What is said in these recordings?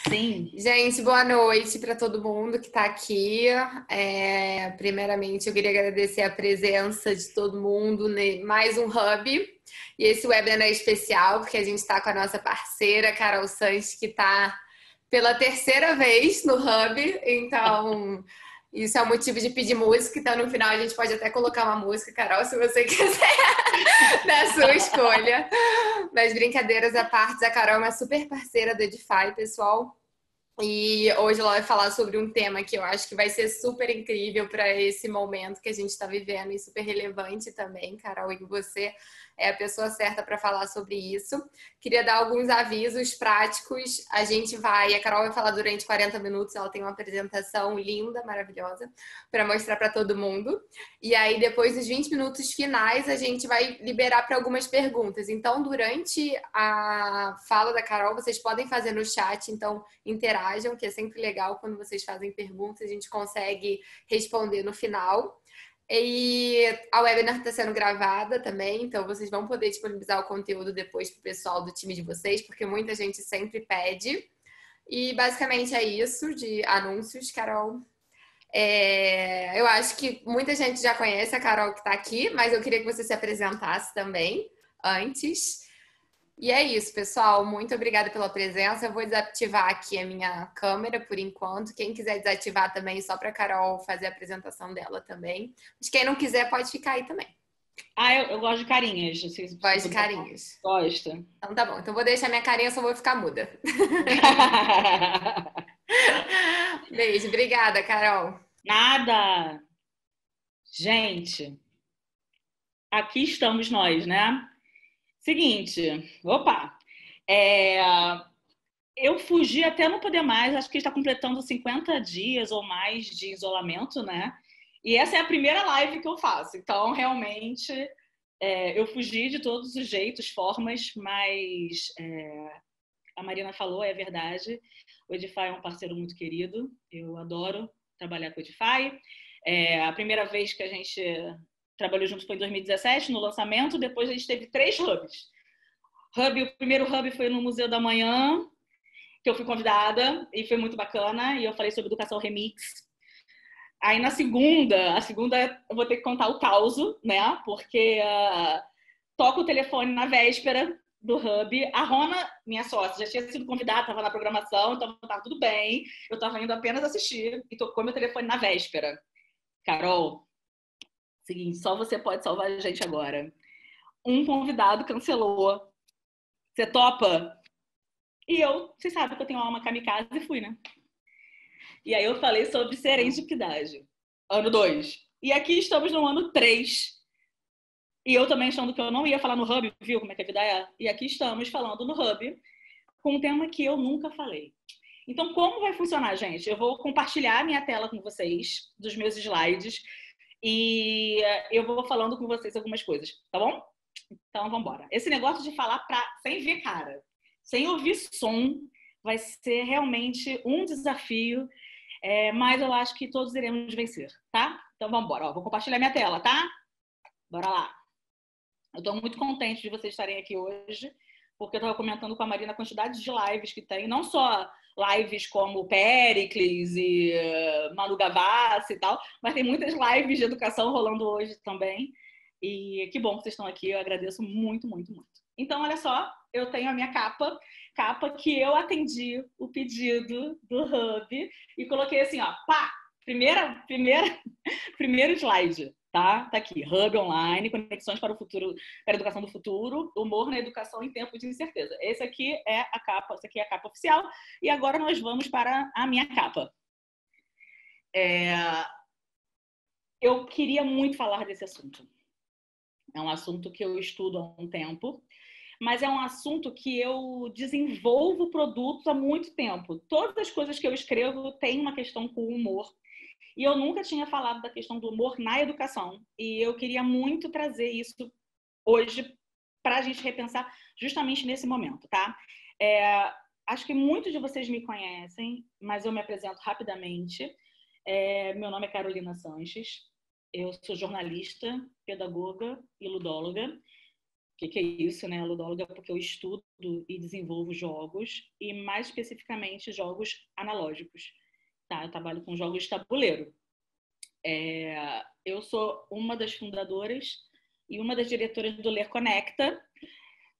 Sim. Gente, boa noite para todo mundo que está aqui. Primeiramente, eu queria agradecer a presença de todo mundo em mais um Hub. E esse webinar é especial porque a gente está com a nossa parceira, Carol Sanches, que está pela terceira vez no Hub. Então, isso é um motivo de pedir música. Então, no final, a gente pode até colocar uma música, Carol, se você quiser, da sua escolha. Mas brincadeiras à parte, a Carol é uma super parceira do Edify, pessoal. E hoje ela vai falar sobre um tema que eu acho que vai ser super incrível para esse momento que a gente está vivendo e super relevante também, Carol, e você é a pessoa certa para falar sobre isso. Queria dar alguns avisos práticos. A Carol vai falar durante 40 minutos, ela tem uma apresentação linda, maravilhosa, para mostrar para todo mundo. E aí, depois dos 20 minutos finais, a gente vai liberar para algumas perguntas. Então, durante a fala da Carol, vocês podem fazer no chat, então interajam, que é sempre legal quando vocês fazem perguntas, a gente consegue responder no final. E a webinar está sendo gravada também, então vocês vão poder disponibilizar o conteúdo depois para o pessoal do time de vocês, porque muita gente sempre pede. E basicamente é isso de anúncios, Carol. Eu acho que muita gente já conhece a Carol que está aqui, mas eu queria que você se apresentasse também antes. E é isso, pessoal. Muito obrigada pela presença. Eu vou desativar aqui a minha câmera por enquanto. Quem quiser desativar também, só para a Carol fazer a apresentação dela também. Mas quem não quiser, pode ficar aí também. Eu gosto de carinhas. Gosto de carinhas. Gosta. Então tá bom. Então vou deixar minha carinha, só vou ficar muda. Beijo. Obrigada, Carol. Nada. Gente, aqui estamos nós, né? Seguinte, opa. Eu fugi até não poder mais, acho que está completando 50 dias ou mais de isolamento, né? E essa é a primeira live que eu faço. Então, realmente, eu fugi de todos os jeitos, formas, mas a Marina falou, é verdade. O Edify é um parceiro muito querido. Eu adoro trabalhar com o Edify. A primeira vez que a gente trabalhou juntos foi em 2017, no lançamento. Depois a gente teve 3 hubs. O primeiro hub foi no Museu da Manhã, que eu fui convidada, e foi muito bacana. E eu falei sobre educação remix. Aí a segunda eu vou ter que contar o causo, né? Porque toco o telefone na véspera do Hub. A Rona, minha sócia, já tinha sido convidada, estava na programação, então estava tudo bem. Eu estava indo apenas assistir e tocou meu telefone na véspera. Carol, seguinte, só você pode salvar a gente agora. Um convidado cancelou. Você topa? E vocês sabem que eu tenho alma kamikaze e fui, né? E aí eu falei sobre serendipidade. Ano 2. E aqui estamos no ano 3. E eu também achando que eu não ia falar no Hub, viu como é que a vida é? E aqui estamos falando no Hub com um tema que eu nunca falei. Então, como vai funcionar, gente? Eu vou compartilhar minha tela com vocês, dos meus slides, e eu vou falando com vocês algumas coisas, tá bom? Então, vamos embora. Esse negócio de falar sem ver cara, sem ouvir som, vai ser realmente um desafio, mas eu acho que todos iremos vencer, tá? Então, vamos embora. Vou compartilhar minha tela, tá? Bora lá. Eu estou muito contente de vocês estarem aqui hoje, porque eu estava comentando com a Marina a quantidade de lives que tem, não só lives como Péricles e Manu Gavassi e tal, mas tem muitas lives de educação rolando hoje também. E que bom que vocês estão aqui, eu agradeço muito, muito, muito. Então, olha só, eu tenho a minha capa que eu atendi o pedido do Hub e coloquei assim, ó, pá, primeiro slide. Tá aqui, Hub Online, conexões para o futuro, para a educação do futuro, humor na educação em tempos de incerteza. Essa aqui é a capa oficial. E agora nós vamos para a minha capa. Eu queria muito falar desse assunto. É um assunto que eu estudo há um tempo, mas é um assunto que eu desenvolvo produtos há muito tempo. Todas as coisas que eu escrevo têm uma questão com o humor. E eu nunca tinha falado da questão do humor na educação. E eu queria muito trazer isso hoje para a gente repensar justamente nesse momento, tá? Acho que muitos de vocês me conhecem, mas eu me apresento rapidamente. Meu nome é Carolina Sanches. Eu sou jornalista, pedagoga e ludóloga. que é isso, né? Ludóloga, porque eu estudo e desenvolvo jogos, e mais especificamente jogos analógicos. Tá? Eu trabalho com jogos de tabuleiro. Eu sou uma das fundadoras e uma das diretoras do Ler Conecta.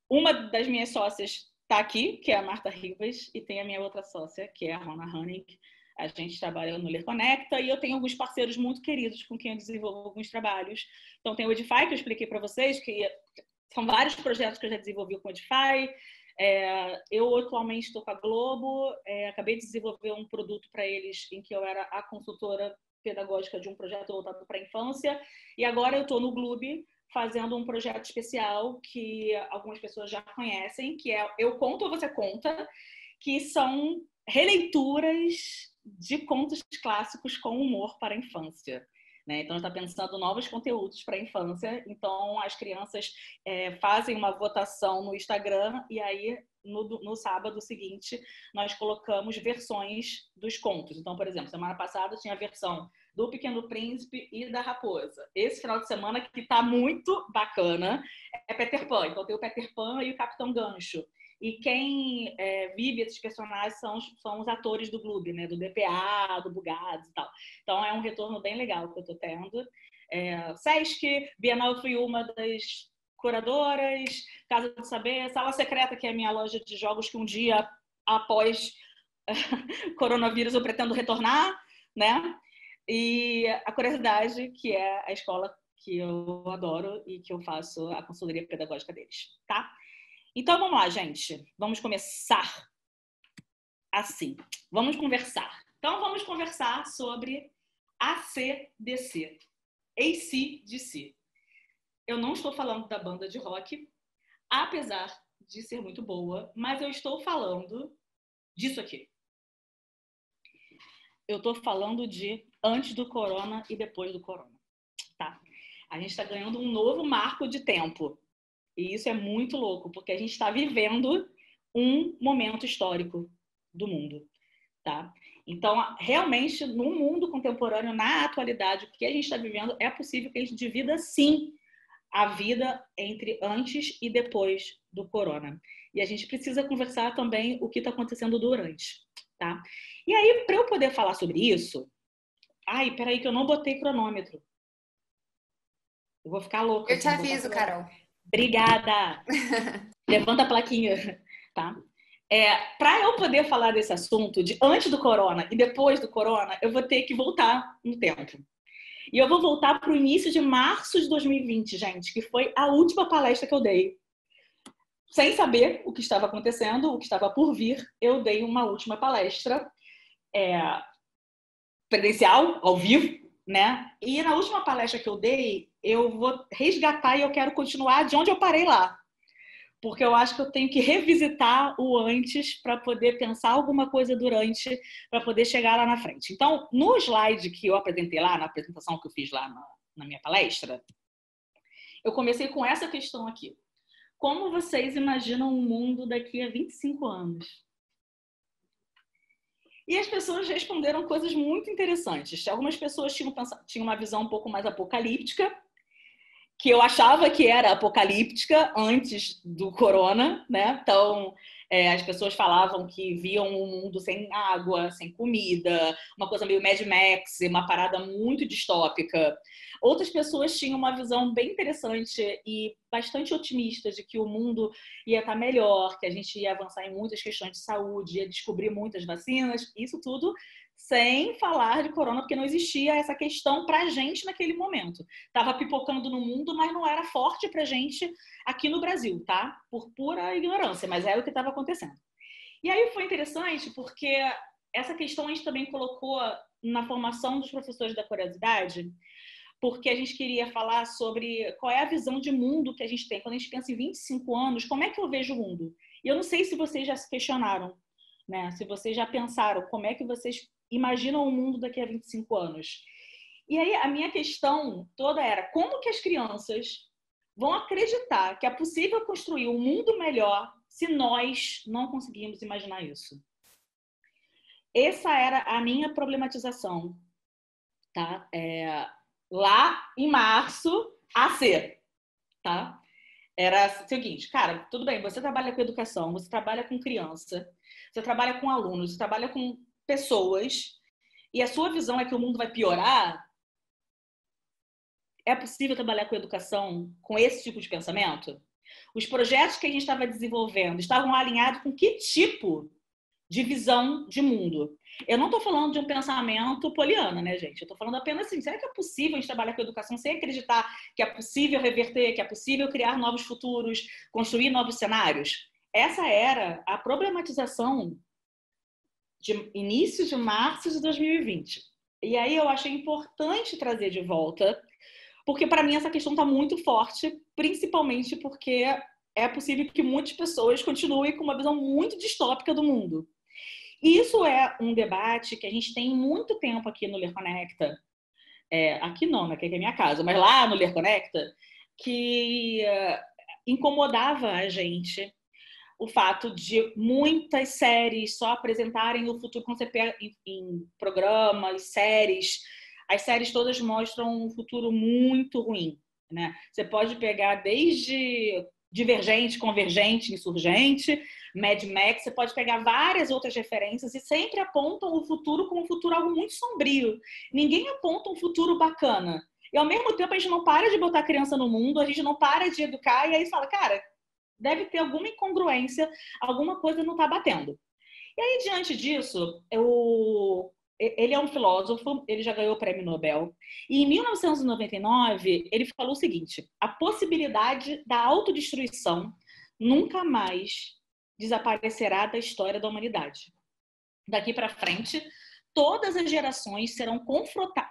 Uma das minhas sócias está aqui, que é a Marta Rivas, e tem a minha outra sócia, que é a Rona Hannig. A gente trabalha no Ler Conecta e eu tenho alguns parceiros muito queridos com quem eu desenvolvo alguns trabalhos. Então, tem o Edify, que eu expliquei para vocês, que são vários projetos que eu já desenvolvi com o Edify. Eu atualmente estou com a Globo, acabei de desenvolver um produto para eles em que eu era a consultora pedagógica de um projeto voltado para a infância, e agora eu estou no Gloob fazendo um projeto especial que algumas pessoas já conhecem, que é Eu Conto ou Você Conta, que são releituras de contos clássicos com humor para a infância. Né? Então, a gente está pensando novos conteúdos para a infância. Então, as crianças fazem uma votação no Instagram e aí, no sábado seguinte, nós colocamos versões dos contos. Então, por exemplo, semana passada tinha a versão do Pequeno Príncipe e da Raposa. Esse final de semana, que está muito bacana, é Peter Pan. Então, tem o Peter Pan e o Capitão Gancho. E quem vive esses personagens são os atores do Gloob, né? Do DPA, do Bugados e tal. Então, é um retorno bem legal que eu estou tendo. Sesc, Bienal, eu fui uma das curadoras, Casa do Saber, Sala Secreta, que é a minha loja de jogos que um dia, após coronavírus, eu pretendo retornar, né? E a Curiosidade, que é a escola que eu adoro e que eu faço a consultoria pedagógica deles, tá? Então, vamos lá, gente. Vamos começar assim. Vamos conversar. Então, vamos conversar sobre AC/DC. AC/DC. Eu não estou falando da banda de rock, apesar de ser muito boa, mas eu estou falando disso aqui. Eu estou falando de antes do corona e depois do corona, tá? A gente está ganhando um novo marco de tempo. E isso é muito louco, porque a gente está vivendo um momento histórico do mundo, tá? Então, realmente, no mundo contemporâneo, na atualidade, o que a gente está vivendo, é possível que a gente divida, sim, a vida entre antes e depois do corona. E a gente precisa conversar também o que está acontecendo durante, tá? E aí, para eu poder falar sobre isso... Ai, peraí que eu não botei cronômetro. Eu vou ficar louca. Eu te aviso, Carol. Obrigada! Levanta a plaquinha, tá? Para eu poder falar desse assunto de antes do corona e depois do corona, eu vou ter que voltar no tempo. E eu vou voltar para o início de março de 2020, gente, que foi a última palestra que eu dei. Sem saber o que estava acontecendo, o que estava por vir, eu dei uma última palestra presencial, ao vivo, né? E na última palestra que eu dei, eu vou resgatar e eu quero continuar de onde eu parei lá. Porque eu acho que eu tenho que revisitar o antes para poder pensar alguma coisa durante, para poder chegar lá na frente. Então, no slide que eu apresentei lá, na apresentação que eu fiz lá na minha palestra, eu comecei com essa questão aqui. Como vocês imaginam um mundo daqui a 25 anos? E as pessoas responderam coisas muito interessantes. Algumas pessoas tinham uma visão um pouco mais apocalíptica, que eu achava que era apocalíptica antes do corona, né? Então, as pessoas falavam que viam um mundo sem água, sem comida, uma coisa meio Mad Max, uma parada muito distópica. Outras pessoas tinham uma visão bem interessante e bastante otimista de que o mundo ia estar melhor, que a gente ia avançar em muitas questões de saúde, ia descobrir muitas vacinas, isso tudo sem falar de corona, porque não existia essa questão pra gente naquele momento. Tava pipocando no mundo, mas não era forte pra gente aqui no Brasil, tá? Por pura ignorância, mas era o que estava acontecendo. E aí foi interessante porque essa questão a gente também colocou na formação dos professores da Curiosidade, porque a gente queria falar sobre qual é a visão de mundo que a gente tem. Quando a gente pensa em 25 anos, como é que eu vejo o mundo? E eu não sei se vocês já se questionaram, né? Se vocês já pensaram, como é que vocês imaginam o mundo daqui a 25 anos? E aí a minha questão toda era, como que as crianças vão acreditar que é possível construir um mundo melhor se nós não conseguimos imaginar isso? Essa era a minha problematização, tá? Lá em março, AC, tá? Era o seguinte, cara, tudo bem, você trabalha com educação, você trabalha com criança, você trabalha com alunos, você trabalha com pessoas, e a sua visão é que o mundo vai piorar. É possível trabalhar com educação com esse tipo de pensamento? Os projetos que a gente estava desenvolvendo estavam alinhados com que tipo de visão de mundo? Eu não estou falando de um pensamento poliana, né, gente? Eu estou falando apenas assim, será que é possível a gente trabalhar com educação sem acreditar que é possível reverter, que é possível criar novos futuros, construir novos cenários? Essa era a problematização de início de março de 2020. E aí eu achei importante trazer de volta, porque para mim essa questão está muito forte, principalmente porque é possível que muitas pessoas continuem com uma visão muito distópica do mundo. E isso é um debate que a gente tem muito tempo aqui no Ler Conecta, aqui não, né, que é a minha casa, mas lá no Ler Conecta, que incomodava a gente o fato de muitas séries só apresentarem o futuro, quando você pega em programas, séries, as séries todas mostram um futuro muito ruim, né? Você pode pegar desde Divergente, Convergente, Insurgente, Mad Max, você pode pegar várias outras referências e sempre apontam o futuro como um futuro algo muito sombrio. Ninguém aponta um futuro bacana. E ao mesmo tempo a gente não para de botar criança no mundo, a gente não para de educar, e aí você fala, cara, deve ter alguma incongruência, alguma coisa não está batendo. E aí, diante disso, ele é um filósofo, ele já ganhou o Prêmio Nobel, e em 1999 ele falou o seguinte: a possibilidade da autodestruição nunca mais desaparecerá da história da humanidade. Daqui para frente, todas as gerações serão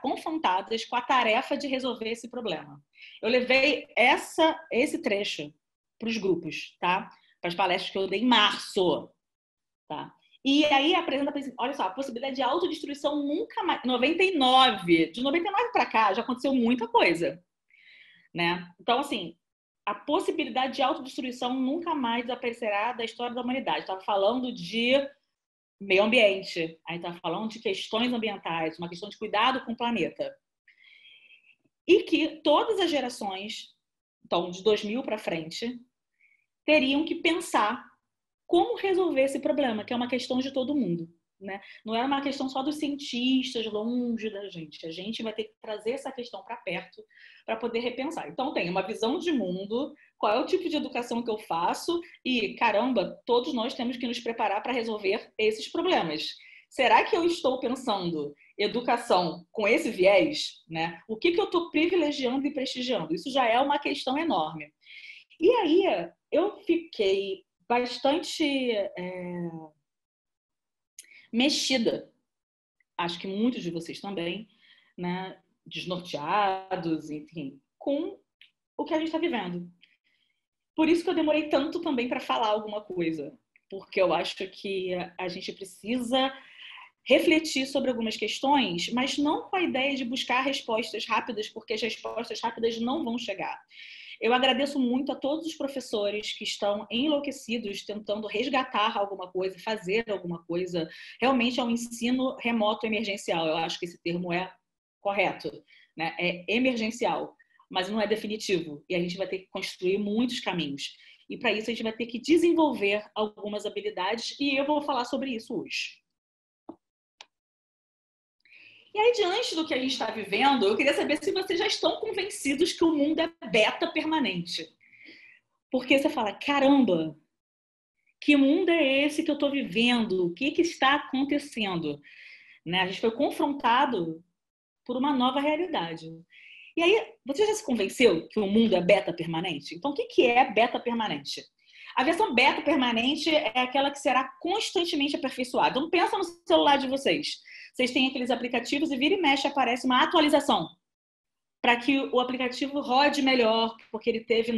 confrontadas com a tarefa de resolver esse problema. Eu levei esse trecho para os grupos, tá? Para as palestras que eu dei em março, tá? E aí apresenta, olha só, a possibilidade de autodestruição nunca mais. 99, de 99 para cá já aconteceu muita coisa, né? Então, assim, a possibilidade de autodestruição nunca mais desaparecerá da história da humanidade. Estava falando de meio ambiente, aí estava falando de questões ambientais, uma questão de cuidado com o planeta. E que todas as gerações, então de 2000 para frente, teriam que pensar como resolver esse problema, que é uma questão de todo mundo, né? Não era uma questão só dos cientistas longe da gente. A gente vai ter que trazer essa questão para perto para poder repensar. Então, tem uma visão de mundo, qual é o tipo de educação que eu faço e, caramba, todos nós temos que nos preparar para resolver esses problemas. Será que eu estou pensando educação com esse viés, né? O que eu estou privilegiando e prestigiando? Isso já é uma questão enorme. E aí, eu fiquei bastante mexida, acho que muitos de vocês também, né, desnorteados, enfim, com o que a gente está vivendo. Por isso que eu demorei tanto também para falar alguma coisa, porque eu acho que a gente precisa refletir sobre algumas questões, mas não com a ideia de buscar respostas rápidas, porque as respostas rápidas não vão chegar. Eu agradeço muito a todos os professores que estão enlouquecidos tentando resgatar alguma coisa, fazer alguma coisa. Realmente é um ensino remoto emergencial. Eu acho que esse termo é correto, né? É emergencial, mas não é definitivo. E a gente vai ter que construir muitos caminhos. E para isso a gente vai ter que desenvolver algumas habilidades e eu vou falar sobre isso hoje. E aí, diante do que a gente está vivendo, eu queria saber se vocês já estão convencidos que o mundo é beta permanente. Porque você fala, caramba, que mundo é esse que eu estou vivendo? O que está acontecendo? Né? A gente foi confrontado por uma nova realidade. E aí, você já se convenceu que o mundo é beta permanente? Então, o que é beta permanente? A versão beta permanente é aquela que será constantemente aperfeiçoada. Então, pensa no celular de vocês. Vocês têm aqueles aplicativos e vira e mexe aparece uma atualização para que o aplicativo rode melhor, porque ele teve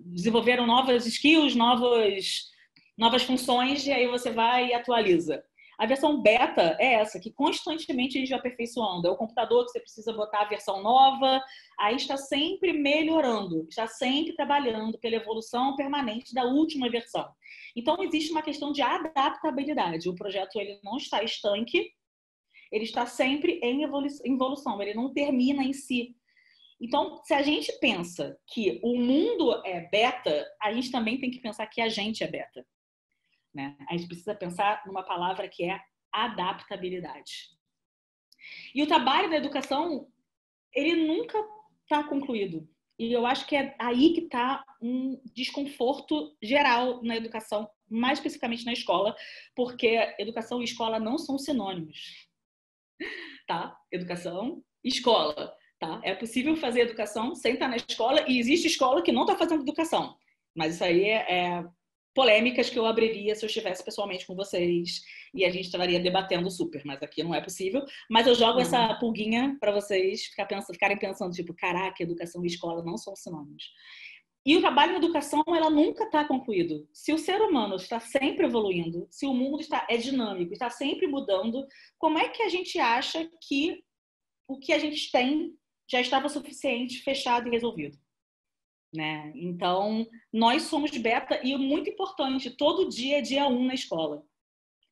desenvolveram novas skills, novas funções, e aí você vai e atualiza. A versão beta é essa, que constantemente a gente vai aperfeiçoando. É o computador que você precisa botar a versão nova, aí está sempre melhorando, está sempre trabalhando pela evolução permanente da última versão. Então, existe uma questão de adaptabilidade. O projeto ele não está estanque, ele está sempre em evolução, ele não termina em si. Então, se a gente pensa que o mundo é beta, a gente também tem que pensar que a gente é beta, né? A gente precisa pensar numa palavra que é adaptabilidade. E o trabalho da educação, ele nunca está concluído. E eu acho que é aí que está um desconforto geral na educação, mais especificamente na escola, porque educação e escola não são sinônimos, tá? Educação e escola, tá? É possível fazer educação sem estar na escola e existe escola que não está fazendo educação. Mas isso aí é polêmicas que eu abriria se eu estivesse pessoalmente com vocês e a gente estaria debatendo super, mas aqui não é possível. Mas eu jogo essa pulguinha para vocês ficarem pensando, tipo, caraca, educação e escola não são sinônimos. E o trabalho na educação, ela nunca está concluído. Se o ser humano está sempre evoluindo, se o mundo é dinâmico, está sempre mudando, como é que a gente acha que o que a gente tem já estava suficiente, fechado e resolvido? Né? Então, nós somos beta e muito importante, todo dia é dia 1 na escola.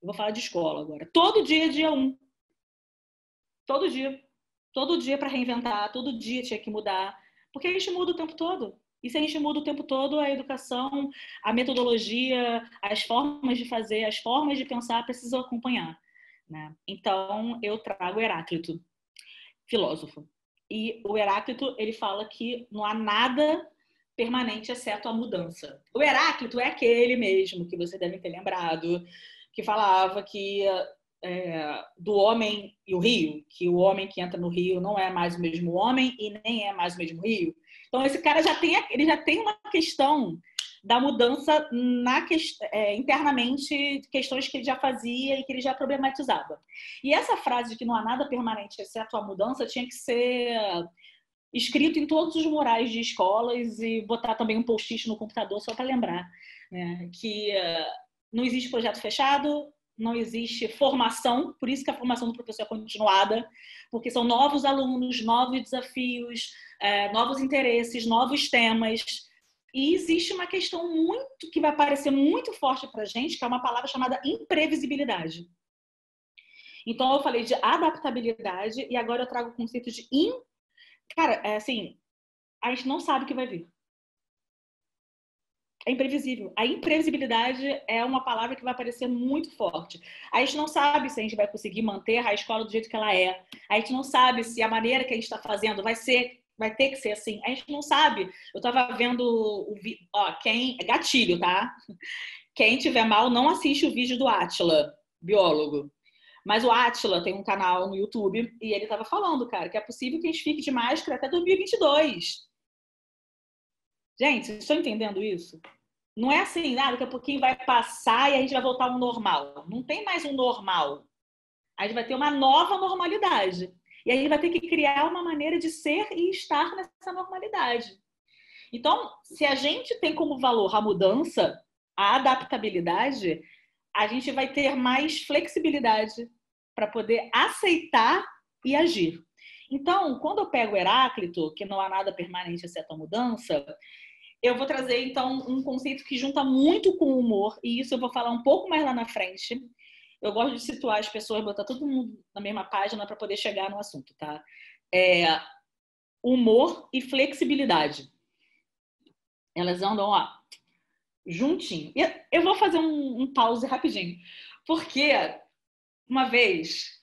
Eu vou falar de escola agora. Todo dia é dia 1. Todo dia. Todo dia para reinventar, todo dia tinha que mudar. Porque a gente muda o tempo todo. E se a gente muda o tempo todo, a educação, a metodologia, as formas de fazer, as formas de pensar precisam acompanhar. Né? Então, eu trago Heráclito, filósofo. E o Heráclito, ele fala que não há nada permanente, exceto a mudança. O Heráclito é aquele mesmo que vocês devem ter lembrado, que falava que do homem e o rio, que o homem que entra no rio não é mais o mesmo homem e nem é mais o mesmo rio. Então esse cara já tem uma questão da mudança internamente, questões que ele já fazia e que ele já problematizava. E essa frase de que não há nada permanente exceto a mudança tinha que ser escrito em todos os murais de escolas e botar também um post-it no computador só para lembrar, né? Que não existe projeto fechado, não existe formação, por isso que a formação do professor é continuada, porque são novos alunos, novos desafios, novos interesses, novos temas. E existe uma questão que vai parecer muito forte para a gente, que é uma palavra chamada imprevisibilidade. Então, eu falei de adaptabilidade e agora eu trago o conceito de Cara, assim, a gente não sabe o que vai vir. É imprevisível. A imprevisibilidade é uma palavra que vai parecer muito forte. A gente não sabe se a gente vai conseguir manter a escola do jeito que ela é. A gente não sabe se a maneira que a gente está fazendo vai ter que ser assim. A gente não sabe. Eu estava vendo o vídeo. Gatilho, tá? Quem tiver mal, não assiste o vídeo do Átila, biólogo. Mas o Átila tem um canal no YouTube e ele estava falando, cara, que é possível que a gente fique de máscara até 2022. Gente, vocês estão entendendo isso? Não é assim, daqui a pouquinho vai passar e a gente vai voltar ao normal. Não tem mais um normal. A gente vai ter uma nova normalidade. E a gente vai ter que criar uma maneira de ser e estar nessa normalidade. Então, se a gente tem como valor a mudança, a adaptabilidade, a gente vai ter mais flexibilidade para poder aceitar e agir. Então, quando eu pego Heráclito, que não há nada permanente exceto a mudança, eu vou trazer, então, um conceito que junta muito com o humor, e isso eu vou falar um pouco mais lá na frente. Eu gosto de situar as pessoas, botar todo mundo na mesma página para poder chegar no assunto, tá? Humor e flexibilidade. Elas andam, juntinho. Eu vou fazer um pause rapidinho, porque uma vez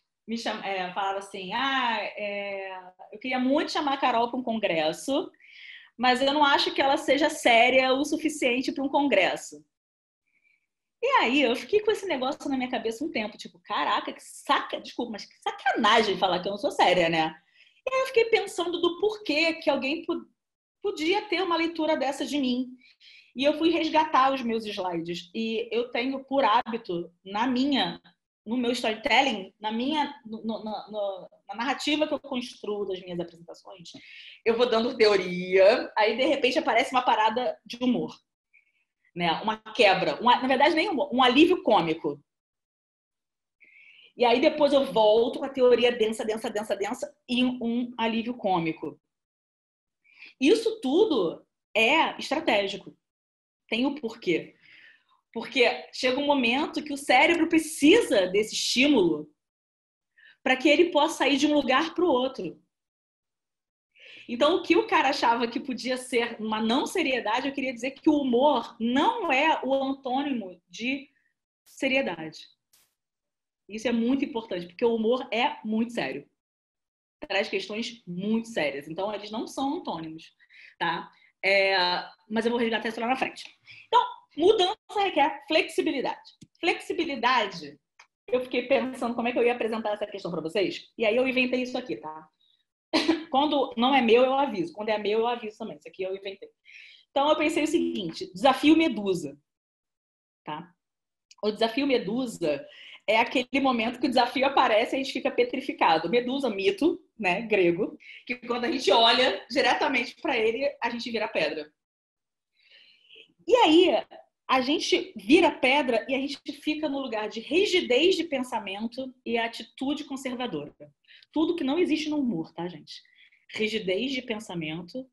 falaram assim, eu queria muito chamar a Carol para um congresso, mas eu não acho que ela seja séria o suficiente para um congresso. E aí eu fiquei com esse negócio na minha cabeça um tempo, tipo, caraca, desculpa, mas que sacanagem falar que eu não sou séria, né? E aí eu fiquei pensando do porquê que alguém podia ter uma leitura dessa de mim. E eu fui resgatar os meus slides. E eu tenho por hábito, no meu storytelling, na narrativa que eu construo das minhas apresentações, eu vou dando teoria, aí de repente aparece uma parada de humor. Né? Uma quebra. Na verdade, nem humor, um alívio cômico. E aí depois eu volto com a teoria densa e um alívio cômico. Isso tudo é estratégico. Tem o porquê. Porque chega um momento que o cérebro precisa desse estímulo para que ele possa sair de um lugar para o outro. Então, o que o cara achava que podia ser uma não seriedade, eu queria dizer que o humor não é o antônimo de seriedade. Isso é muito importante, porque o humor é muito sério. Traz questões muito sérias. Então, eles não são antônimos, tá? Mas eu vou resgatar isso lá na frente. Então, mudança requer flexibilidade. Flexibilidade, eu fiquei pensando como é que eu ia apresentar essa questão para vocês, e aí eu inventei isso aqui, tá? Quando não é meu, eu aviso. Quando é meu, eu aviso também. Isso aqui eu inventei. Então, eu pensei o seguinte, desafio Medusa, tá? O desafio Medusa é aquele momento que o desafio aparece e a gente fica petrificado. Medusa, mito, né, grego, que quando a gente olha diretamente para ele, a gente vira pedra. E aí, a gente vira pedra e a gente fica no lugar de rigidez de pensamento e atitude conservadora. Tudo que não existe no humor, tá, gente? Rigidez de pensamento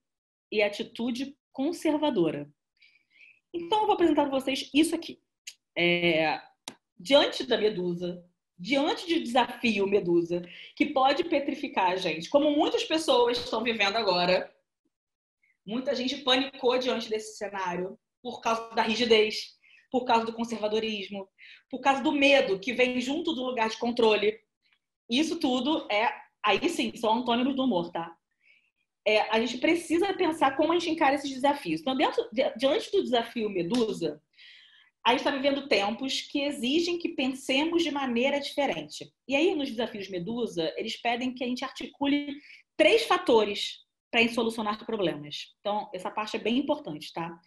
e atitude conservadora. Então, eu vou apresentar para vocês isso aqui. Diante da Medusa, diante de desafio Medusa, que pode petrificar a gente, como muitas pessoas estão vivendo agora, muita gente panicou diante desse cenário por causa da rigidez, por causa do conservadorismo, por causa do medo que vem junto do lugar de controle. Isso tudo aí sim, são antônimos do humor, tá? A gente precisa pensar como a gente encara esses desafios. Então, diante do desafio Medusa, a gente está vivendo tempos que exigem que pensemos de maneira diferente. E aí, nos desafios Medusa, eles pedem que a gente articule 3 fatores para solucionar problemas. Então, essa parte é bem importante, tá?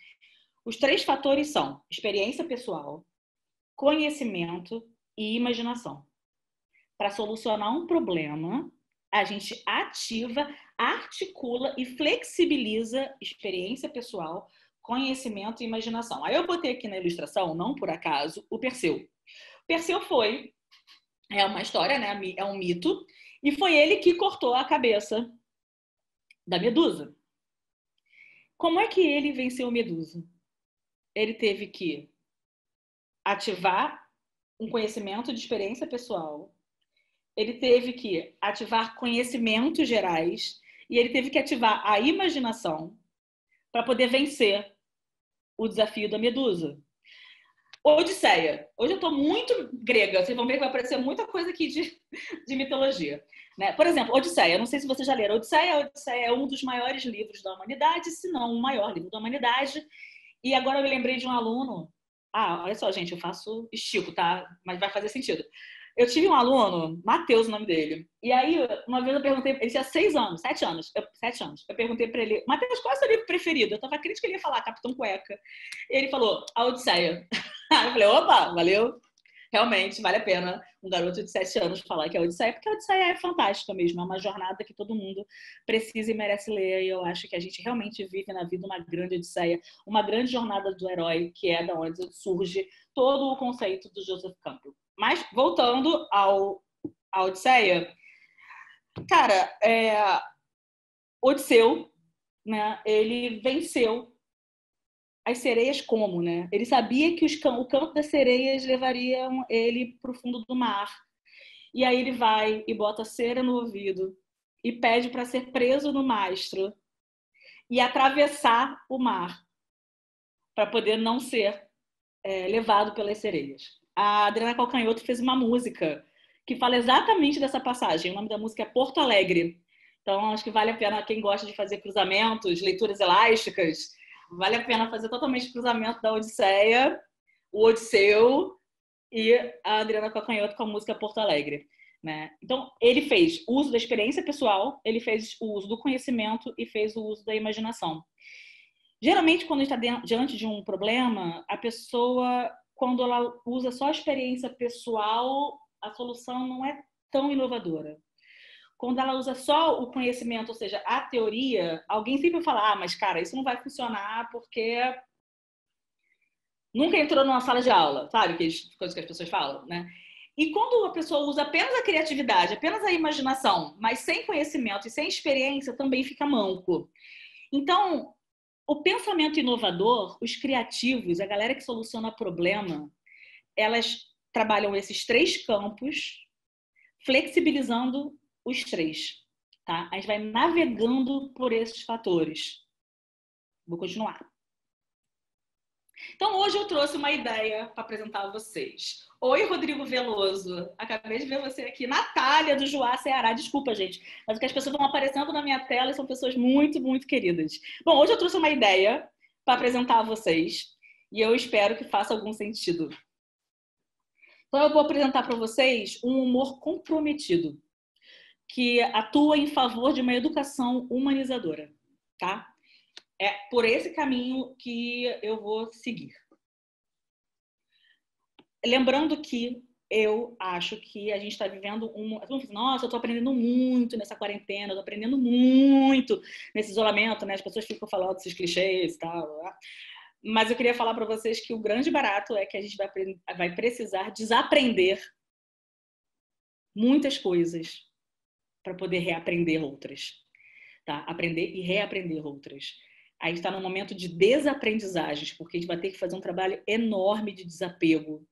Os 3 fatores são experiência pessoal, conhecimento e imaginação. Para solucionar um problema, a gente ativa, articula e flexibiliza experiência pessoal, conhecimento e imaginação. Aí eu botei aqui na ilustração, não por acaso, o Perseu. O Perseu é uma história, né? É um mito, e foi ele que cortou a cabeça da Medusa. Como é que ele venceu a Medusa? Ele teve que ativar um conhecimento de experiência pessoal, ele teve que ativar conhecimentos gerais e ele teve que ativar a imaginação para poder vencer o desafio da Medusa. Odisseia. Hoje eu estou muito grega, vocês vão ver que vai aparecer muita coisa aqui de mitologia. Né? Por exemplo, Odisseia, não sei se vocês já leram. Odisseia é um dos maiores livros da humanidade, se não o maior livro da humanidade. E agora eu me lembrei de um aluno. Olha só, gente, eu faço estico, tá? Mas vai fazer sentido. Eu tive um aluno, Matheus, o nome dele. E aí, uma vez eu perguntei, ele tinha 7 anos. Eu perguntei pra ele, Matheus, qual é o seu livro preferido? Eu tava crítica que ele ia falar Capitão Cueca. E ele falou, A Odisseia. Aí eu falei, opa, valeu. Realmente, vale a pena um garoto de 7 anos falar que é a Odisseia, porque a Odisseia é fantástica mesmo, é uma jornada que todo mundo precisa e merece ler, e eu acho que a gente realmente vive na vida uma grande Odisseia, uma grande jornada do herói, que é da onde surge todo o conceito do Joseph Campbell. Mas, voltando à Odisseia, cara, Odisseu, né, ele venceu as sereias como, né? Ele sabia que o canto das sereias levariam ele para o fundo do mar. E aí ele vai e bota cera no ouvido e pede para ser preso no mastro e atravessar o mar para poder não ser levado pelas sereias. A Adriana Calcanhoto fez uma música que fala exatamente dessa passagem. O nome da música é Porto Alegre. Então, acho que vale a pena quem gosta de fazer cruzamentos, leituras elásticas, vale a pena fazer totalmente cruzamento da Odisseia, o Odisseu e a Adriana Calcanhoto com a música Porto Alegre. Né? Então, ele fez o uso da experiência pessoal, ele fez o uso do conhecimento e fez o uso da imaginação. Geralmente, quando a gente está diante de um problema, a pessoa, quando ela usa só a experiência pessoal, a solução não é tão inovadora. Quando ela usa só o conhecimento, ou seja, a teoria, alguém sempre fala, mas cara, isso não vai funcionar porque nunca entrou numa sala de aula, sabe? Coisas que as pessoas falam, né? E quando a pessoa usa apenas a criatividade, apenas a imaginação, mas sem conhecimento e sem experiência, também fica manco. Então, o pensamento inovador, os criativos, a galera que soluciona problema, elas trabalham esses 3 campos, flexibilizando os 3. tá? A gente vai navegando por esses fatores. Vou continuar. Então, hoje eu trouxe uma ideia para apresentar a vocês. Oi, Rodrigo Veloso. Acabei de ver você aqui. Natália, do Juá, Ceará. Desculpa, gente. Mas que as pessoas vão aparecendo na minha tela e são pessoas muito, muito queridas. Bom, hoje eu trouxe uma ideia para apresentar a vocês. E eu espero que faça algum sentido. Então, eu vou apresentar para vocês um humor comprometido, que atua em favor de uma educação humanizadora, tá? É por esse caminho que eu vou seguir. Lembrando que eu acho que a gente está vivendo nossa, eu estou aprendendo muito nessa quarentena, eu estou aprendendo muito nesse isolamento, né? As pessoas ficam falando desses clichês e tal. Mas eu queria falar para vocês que o grande barato é que a gente vai precisar desaprender muitas coisas para poder reaprender outras, tá? Aprender e reaprender outras. A gente está num momento de desaprendizagens, porque a gente vai ter que fazer um trabalho enorme de desapego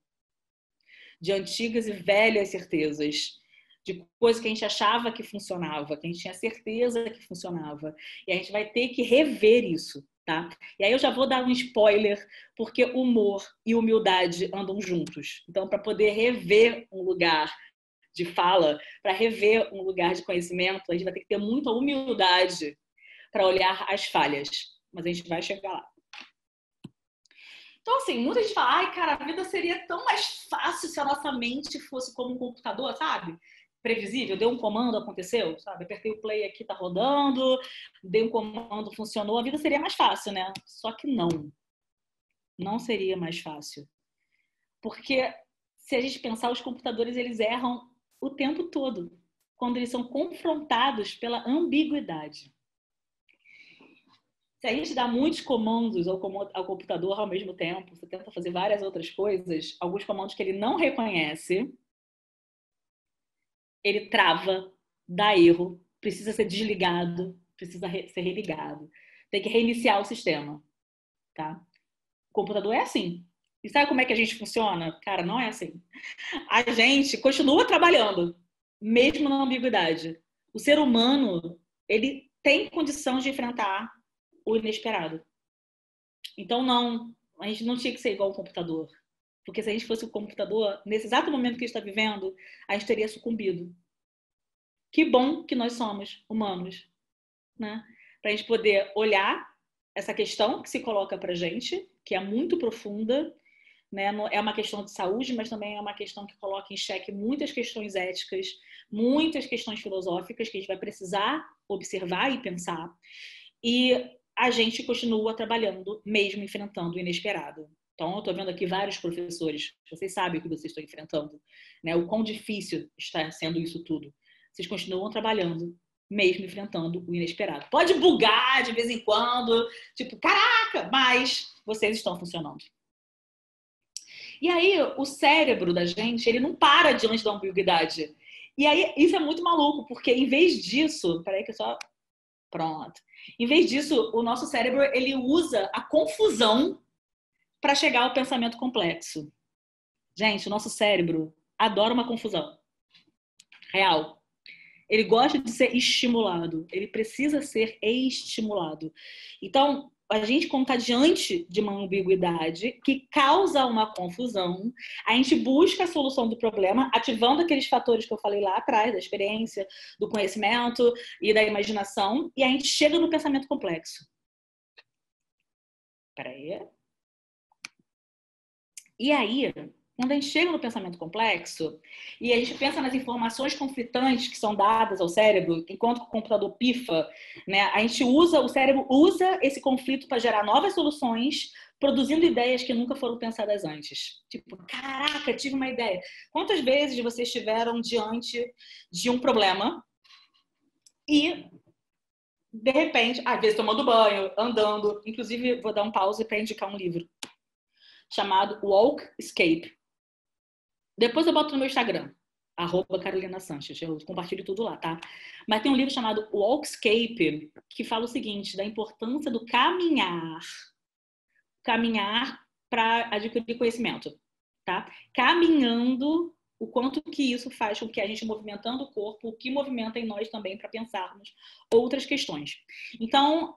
de antigas e velhas certezas, de coisas que a gente achava que funcionava, que a gente tinha certeza que funcionava. E a gente vai ter que rever isso, tá? E aí eu já vou dar um spoiler, porque humor e humildade andam juntos. Então, para poder rever um lugar de fala, para rever um lugar de conhecimento, a gente vai ter que ter muita humildade para olhar as falhas. Mas a gente vai chegar lá. Então, assim, muita gente fala, ai, cara, a vida seria tão mais fácil se a nossa mente fosse como um computador, sabe? Previsível, deu um comando, aconteceu, sabe? Apertei o play aqui, tá rodando, dei um comando, funcionou, a vida seria mais fácil, né? Só que não. Não seria mais fácil. Porque se a gente pensar, os computadores, eles erram o tempo todo, quando eles são confrontados pela ambiguidade. Se a gente dá muitos comandos ao computador ao mesmo tempo, você tenta fazer várias outras coisas, alguns comandos que ele não reconhece, ele trava, dá erro, precisa ser desligado, precisa ser religado. Tem que reiniciar o sistema, tá? O computador é assim. E sabe como é que a gente funciona? Cara, não é assim. A gente continua trabalhando, mesmo na ambiguidade. O ser humano, ele tem condição de enfrentar o inesperado. Então, não, a gente não tinha que ser igual ao computador. Porque se a gente fosse o computador, nesse exato momento que a gente está vivendo, a gente teria sucumbido. Que bom que nós somos humanos, né? Para a gente poder olhar essa questão que se coloca para a gente, que é muito profunda, né? É uma questão de saúde, mas também é uma questão que coloca em xeque muitas questões éticas, muitas questões filosóficas que a gente vai precisar observar e pensar. E a gente continua trabalhando, mesmo enfrentando o inesperado. Então, eu estou vendo aqui vários professores, vocês sabem o que vocês estão enfrentando, né? O quão difícil está sendo isso tudo. Vocês continuam trabalhando, mesmo enfrentando o inesperado. Pode bugar de vez em quando, tipo, caraca, mas vocês estão funcionando. E aí, o cérebro da gente, ele não para diante da ambiguidade. E aí, isso é muito maluco, porque em vez disso... Peraí que eu só... Pronto. Em vez disso, o nosso cérebro, ele usa a confusão para chegar ao pensamento complexo. Gente, o nosso cérebro adora uma confusão. Real. Ele gosta de ser estimulado. Ele precisa ser estimulado. Então, a gente, quando está diante de uma ambiguidade que causa uma confusão, a gente busca a solução do problema, ativando aqueles fatores que eu falei lá atrás, da experiência, do conhecimento e da imaginação, e a gente chega no pensamento complexo. Peraí. E aí, quando a gente chega no pensamento complexo e a gente pensa nas informações conflitantes que são dadas ao cérebro, enquanto o computador pifa, né, o cérebro usa esse conflito para gerar novas soluções, produzindo ideias que nunca foram pensadas antes. Tipo, caraca, tive uma ideia. Quantas vezes vocês estiveram diante de um problema e, de repente, às vezes tomando banho, andando, inclusive vou dar um pause para indicar um livro chamado Walk Escape. Depois eu boto no meu Instagram, @CarolinaSanches. Eu compartilho tudo lá, tá? Mas tem um livro chamado Walkscape, que fala o seguinte, da importância do caminhar para adquirir conhecimento, tá? Caminhando o quanto que isso faz com que a gente, movimentando o corpo, o que movimenta em nós também para pensarmos outras questões. Então,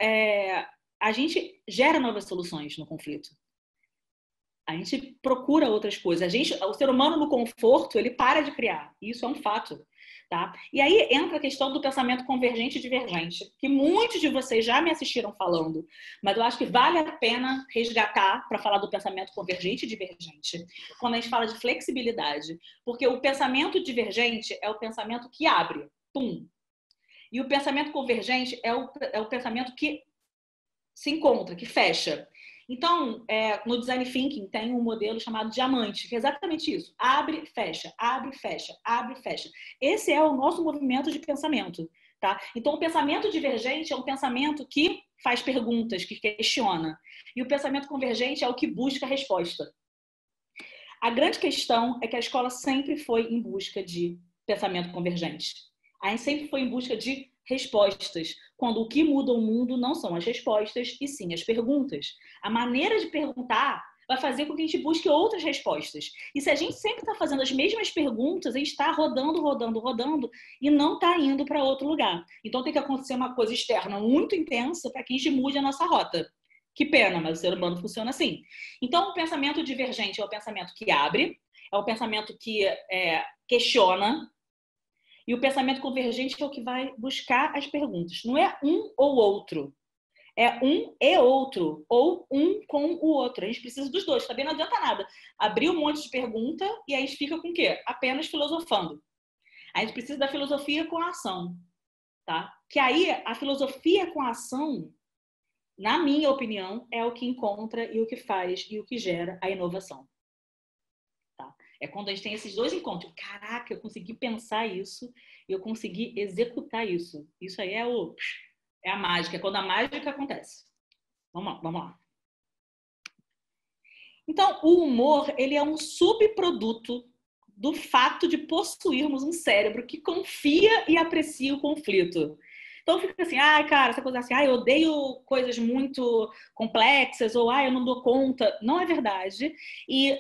a gente gera novas soluções no conflito. A gente procura outras coisas. O ser humano no conforto, ele para de criar. Isso é um fato. Tá? E aí entra a questão do pensamento convergente e divergente, que muitos de vocês já me assistiram falando, mas eu acho que vale a pena resgatar para falar do pensamento convergente e divergente, quando a gente fala de flexibilidade. Porque o pensamento divergente é o pensamento que abre, pum. E o pensamento convergente é o pensamento que se encontra, que fecha. Então, no Design Thinking tem um modelo chamado diamante, que é exatamente isso. Abre, fecha, abre, fecha, abre, fecha. Esse é o nosso movimento de pensamento. Tá? Então, o pensamento divergente é um pensamento que faz perguntas, que questiona. E o pensamento convergente é o que busca a resposta. A grande questão é que a escola sempre foi em busca de pensamento convergente. A gente sempre foi em busca de respostas, quando o que muda o mundo não são as respostas, e sim as perguntas. A maneira de perguntar vai fazer com que a gente busque outras respostas. E se a gente sempre está fazendo as mesmas perguntas, a gente está rodando, e não está indo para outro lugar. Então tem que acontecer uma coisa externa muito intensa para que a gente mude a nossa rota. Que pena, mas o ser humano funciona assim. Então o pensamento divergente é o pensamento que abre, é o pensamento que questiona, e o pensamento convergente é o que vai buscar as perguntas. Não é um ou outro. É um e outro. Ou um com o outro. A gente precisa dos dois. Também não adianta nada abrir um monte de pergunta e a gente fica com o quê? Apenas filosofando. A gente precisa da filosofia com a ação. Tá? Que aí a filosofia com a ação, na minha opinião, é o que encontra e o que faz e o que gera a inovação. É quando a gente tem esses dois encontros. Caraca, eu consegui pensar isso e eu consegui executar isso. Isso aí é a mágica, é quando a mágica acontece. Vamos lá. Então, o humor, ele é um subproduto do fato de possuirmos um cérebro que confia e aprecia o conflito. Então fica assim, cara, essa coisa assim, eu odeio coisas muito complexas, ou eu não dou conta. Não é verdade. E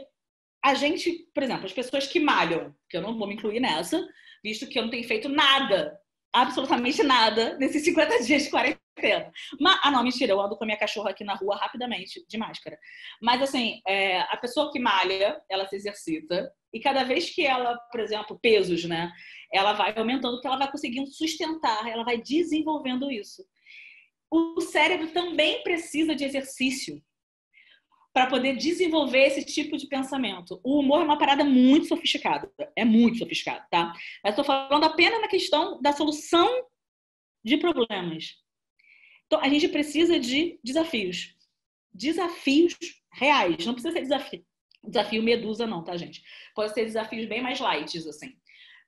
a gente, por exemplo, as pessoas que malham, que eu não vou me incluir nessa, visto que eu não tenho feito nada, absolutamente nada, nesses 50 dias de quarentena. Não, mentira, eu ando com a minha cachorra aqui na rua rapidamente, de máscara. Mas, assim, a pessoa que malha, ela se exercita, e cada vez que ela, por exemplo, pesos, né, ela vai aumentando, porque ela vai conseguindo sustentar, ela vai desenvolvendo isso. O cérebro também precisa de exercício para poder desenvolver esse tipo de pensamento. O humor é uma parada muito sofisticada. É muito sofisticado, tá? Mas estou falando apenas na questão da solução de problemas. Então, a gente precisa de desafios. Desafios reais. Não precisa ser desafio medusa, não, tá, gente? Pode ser desafios bem mais light, assim.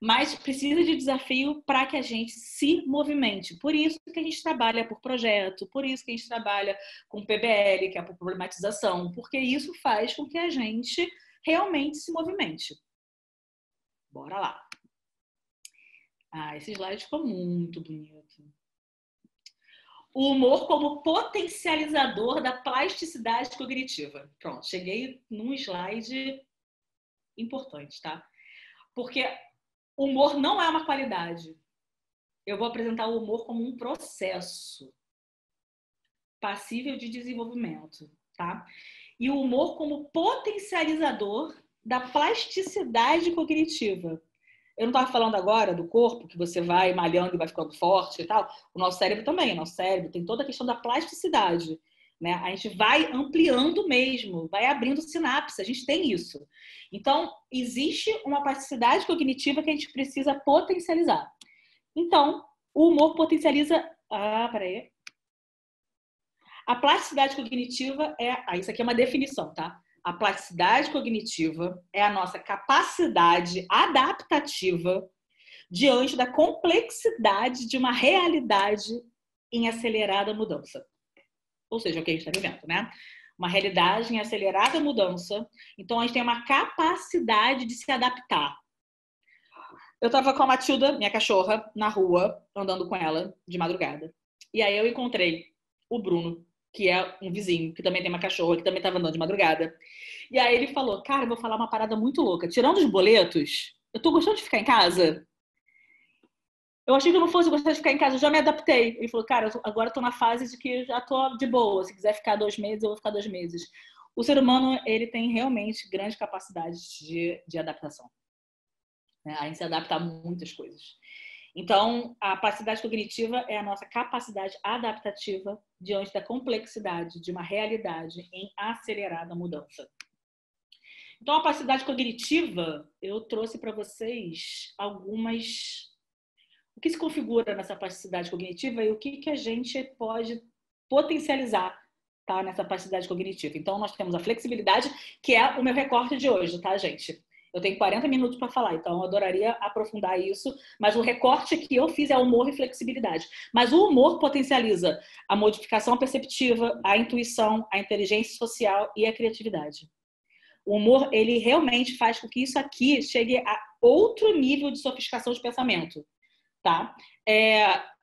Mas precisa de desafio para que a gente se movimente. Por isso que a gente trabalha por projeto, por isso que a gente trabalha com PBL, que é por problematização, porque isso faz com que a gente realmente se movimente. Bora lá. Esse slide ficou muito bonito. O humor como potencializador da plasticidade cognitiva. Pronto, cheguei num slide importante, tá? Porque o humor não é uma qualidade. Eu vou apresentar o humor como um processo passível de desenvolvimento, tá? E o humor como potencializador da plasticidade cognitiva. Eu não estava falando agora do corpo, que você vai malhando e vai ficando forte e tal. O nosso cérebro também. O nosso cérebro tem toda a questão da plasticidade, né? A gente vai ampliando mesmo, vai abrindo sinapses. A gente tem isso. Então, existe uma plasticidade cognitiva que a gente precisa potencializar. Então, o humor potencializa... peraí. A plasticidade cognitiva é... isso aqui é uma definição, tá? A plasticidade cognitiva é a nossa capacidade adaptativa diante da complexidade de uma realidade em acelerada mudança. Ou seja, o que a gente está vivendo, né? Uma realidade em acelerada mudança. Então, a gente tem uma capacidade de se adaptar. Eu estava com a Matilda, minha cachorra, na rua, andando com ela de madrugada. E aí eu encontrei o Bruno, que é um vizinho, que também tem uma cachorra, que também estava andando de madrugada. E aí ele falou, cara, eu vou falar uma parada muito louca. Tirando os boletos, eu tô gostando de ficar em casa? Eu achei que eu não fosse gostar de ficar em casa, eu já me adaptei. Ele falou, cara, agora eu tô na fase de que já tô de boa. Se quiser ficar 2 meses, eu vou ficar 2 meses. O ser humano, ele tem realmente grande capacidade de adaptação. A gente se adapta a muitas coisas. Então, a capacidade cognitiva é a nossa capacidade adaptativa diante da complexidade de uma realidade em acelerada mudança. Então, a capacidade cognitiva, eu trouxe para vocês algumas... O que se configura nessa capacidade cognitiva e o que a gente pode potencializar, tá, nessa capacidade cognitiva. Então, nós temos a flexibilidade, que é o meu recorte de hoje, tá, gente? Eu tenho 40 minutos para falar, então eu adoraria aprofundar isso, mas o recorte que eu fiz é humor e flexibilidade. Mas o humor potencializa a modificação perceptiva, a intuição, a inteligência social e a criatividade. O humor, ele realmente faz com que isso aqui chegue a outro nível de sofisticação de pensamento, tá?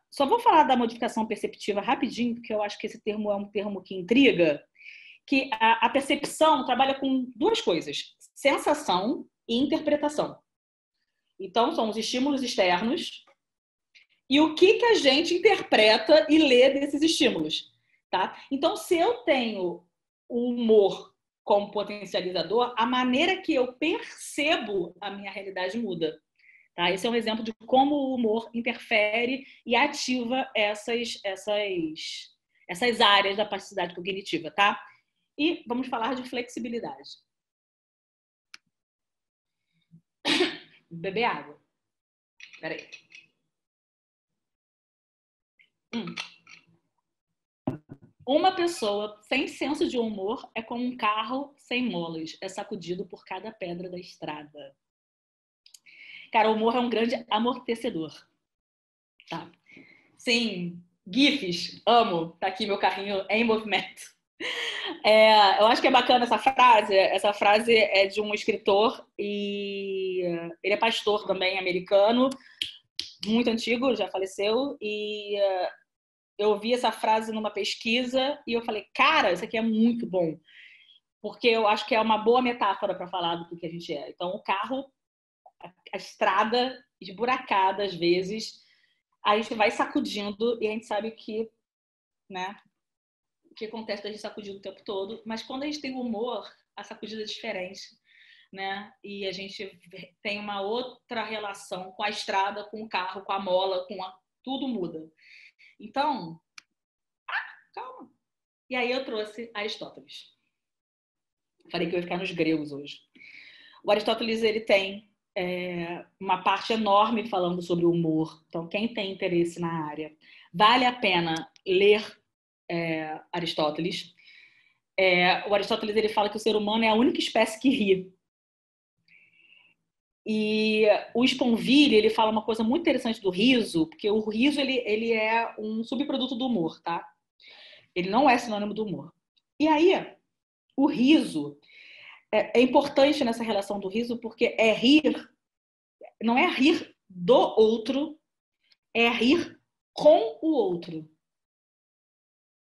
Só vou falar da modificação perceptiva rapidinho, porque eu acho que esse termo é um termo que intriga, que a percepção trabalha com duas coisas, sensação e interpretação. Então, são os estímulos externos e o que a gente interpreta e lê desses estímulos, tá? Então, se eu tenho o humor como potencializador, a maneira que eu percebo a minha realidade muda. Tá? Esse é um exemplo de como o humor interfere e ativa essas áreas da capacidade cognitiva, tá? E vamos falar de flexibilidade. Beber água. Peraí. Uma pessoa sem senso de humor é como um carro sem molas. É sacudido por cada pedra da estrada. Cara, o humor é um grande amortecedor. Tá? Sim, GIFs, amo. Tá aqui meu carrinho em movimento. Eu acho que é bacana essa frase. Essa frase é de um escritor e ele é pastor também, americano, muito antigo, já faleceu. E eu ouvi essa frase numa pesquisa e eu falei, cara, isso aqui é muito bom. Porque eu acho que é uma boa metáfora para falar do que a gente é. Então, o carro, a estrada esburacada às vezes, a gente vai sacudindo e a gente sabe que, né, o que acontece da gente sacudir o tempo todo, mas quando a gente tem humor, a sacudida é diferente, né? E a gente tem uma outra relação com a estrada, com o carro, com a mola, tudo muda. Então, calma. E aí eu trouxe Aristóteles. Falei que eu ia ficar nos gregos hoje. O Aristóteles, ele tem uma parte enorme falando sobre o humor. Então, quem tem interesse na área, vale a pena ler Aristóteles. O Aristóteles, ele fala que o ser humano é a única espécie que ri. E o Sponville, ele fala uma coisa muito interessante do riso, porque o riso, ele é um subproduto do humor, tá? Ele não é sinônimo do humor. E aí, o riso é importante nessa relação do riso, porque é rir, não é rir do outro, é rir com o outro,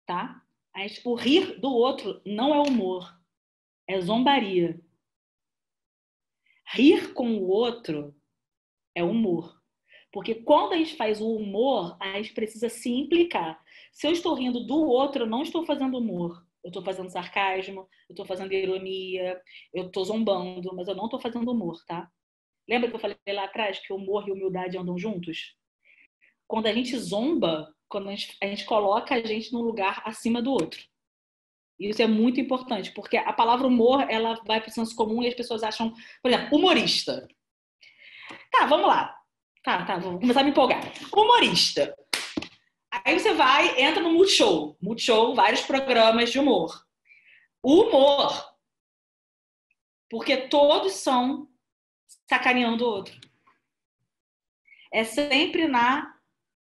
tá? O rir do outro não é humor, é zombaria. Rir com o outro é humor. Porque quando a gente faz o humor, a gente precisa se implicar. Se eu estou rindo do outro, eu não estou fazendo humor. Eu estou fazendo sarcasmo, eu estou fazendo ironia, eu estou zombando, mas eu não estou fazendo humor, tá? Lembra que eu falei lá atrás que humor e humildade andam juntos? Quando a gente zomba, quando a gente coloca a gente num lugar acima do outro. Isso é muito importante, porque a palavra humor, ela vai para o senso comum e as pessoas acham, por exemplo, humorista. Tá, vamos lá. Tá, vou começar a me empolgar. Humorista. Aí você entra no Multishow. Multishow, vários programas de humor. O humor, porque todos são sacaneando o outro. É sempre na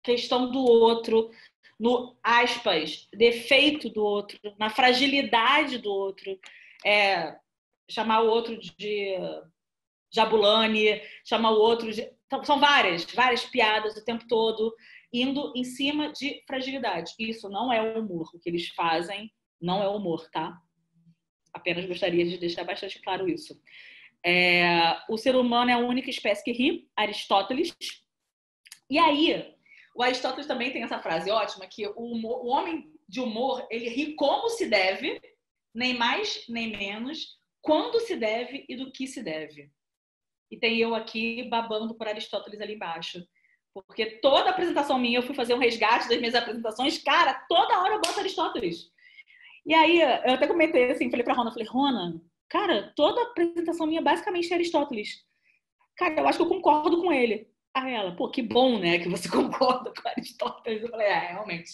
questão do outro, no, aspas, defeito do outro, na fragilidade do outro. Chamar o outro de jabulani, chamar o outro de... Então, são várias piadas o tempo todo, indo em cima de fragilidade. Isso não é humor. O que eles fazem não é humor, tá? Apenas gostaria de deixar bastante claro isso. O ser humano é a única espécie que ri, Aristóteles. E aí, o Aristóteles também tem essa frase ótima, que o homem de humor, ele ri como se deve, nem mais, nem menos, quando se deve e do que se deve. E tem eu aqui babando por Aristóteles ali embaixo. Porque toda apresentação minha, eu fui fazer um resgate das minhas apresentações, cara, toda hora eu boto Aristóteles. E aí, eu até comentei assim, falei pra Rona, Rona, cara, toda apresentação minha basicamente é Aristóteles. Cara, eu acho que eu concordo com ele. Aí ela, pô, que bom, né, que você concorda com Aristóteles. Eu falei, realmente,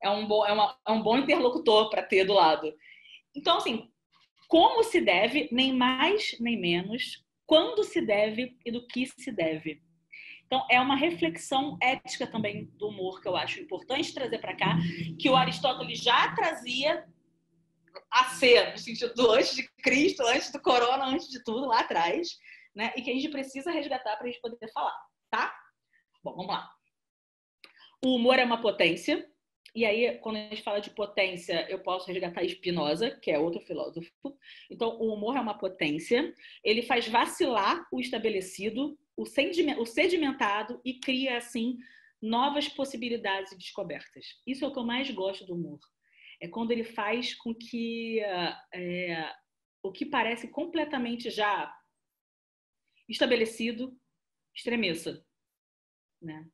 é um bom interlocutor para ter do lado. Então, assim, como se deve, nem mais nem menos, quando se deve e do que se deve. Então, é uma reflexão ética também do humor que eu acho importante trazer para cá, que o Aristóteles já trazia a ser, no sentido do antes de Cristo, antes do corona, antes de tudo, lá atrás, né? E que a gente precisa resgatar para a gente poder falar, tá? Bom, vamos lá. O humor é uma potência, e aí, quando a gente fala de potência, eu posso resgatar Spinoza, que é outro filósofo. Então, o humor é uma potência, ele faz vacilar o estabelecido, o sedimentado e cria, assim, novas possibilidades e descobertas. Isso é o que eu mais gosto do humor. É quando ele faz com que o que parece completamente já estabelecido estremeça, né?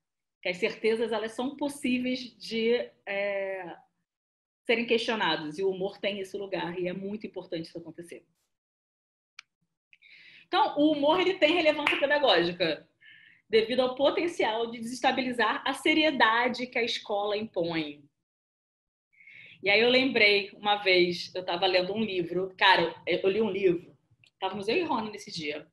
Que as certezas, elas são possíveis de serem questionadas, e o humor tem esse lugar, e é muito importante isso acontecer. Então, o humor, ele tem relevância pedagógica, devido ao potencial de desestabilizar a seriedade que a escola impõe. E aí eu lembrei, uma vez, eu estava lendo um livro, cara, eu li um livro, estávamos eu e Rony nesse dia.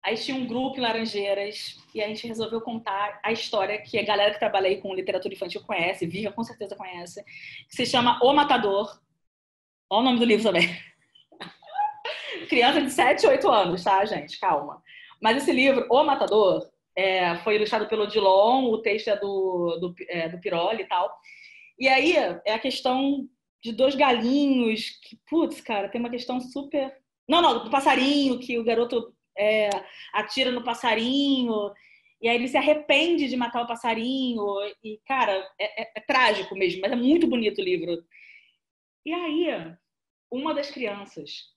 Aí tinha um grupo em Laranjeiras e a gente resolveu contar a história que a galera que trabalha aí com literatura infantil conhece, Viva com certeza conhece, que se chama O Matador. Olha o nome do livro também. Criança de 7, 8 anos, tá, gente? Calma. Mas esse livro, O Matador, foi ilustrado pelo Dilon, o texto é do Piroli e tal. E aí é a questão de dois galinhos, que, putz, cara, tem uma questão super... Não, do passarinho, que o garoto atira no passarinho, e aí ele se arrepende de matar o passarinho, e, cara, é trágico mesmo, mas é muito bonito o livro. E aí, uma das crianças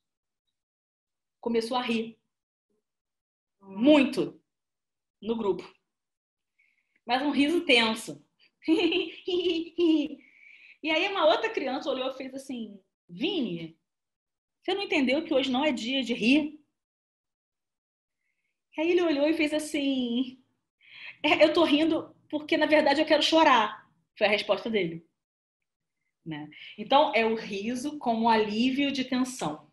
começou a rir muito no grupo, mas um riso tenso. E aí uma outra criança olhou e fez assim, Vini, você não entendeu que hoje não é dia de rir? Aí ele olhou e fez assim, eu tô rindo porque na verdade eu quero chorar. Foi a resposta dele. Né? Então é o riso como alívio de tensão.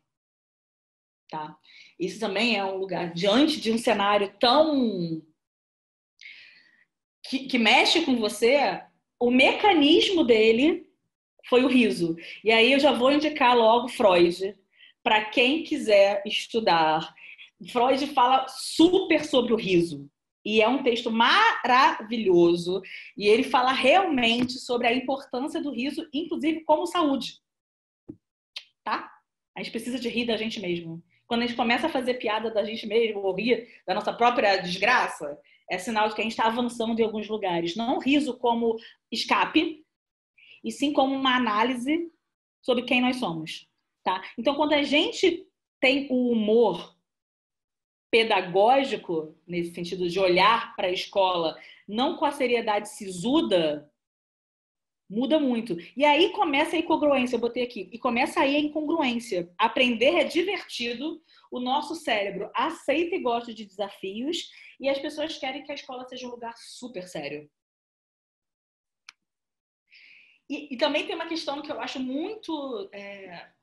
Tá? Isso também é um lugar, diante de um cenário tão... que mexe com você, o mecanismo dele foi o riso. E aí eu já vou indicar logo Freud, para quem quiser estudar. Freud fala super sobre o riso. E é um texto maravilhoso. E ele fala realmente sobre a importância do riso, inclusive como saúde. Tá? A gente precisa de rir da gente mesmo. Quando a gente começa a fazer piada da gente mesmo, ou rir da nossa própria desgraça, é sinal de que a gente está avançando em alguns lugares. Não riso como escape, e sim como uma análise sobre quem nós somos. Tá? Então, quando a gente tem o humor pedagógico, nesse sentido de olhar para a escola, não com a seriedade sisuda, muda muito. E aí começa a incongruência, eu botei aqui, e começa aí a incongruência. Aprender é divertido, o nosso cérebro aceita e gosta de desafios, e as pessoas querem que a escola seja um lugar super sério. E também tem uma questão que eu acho muito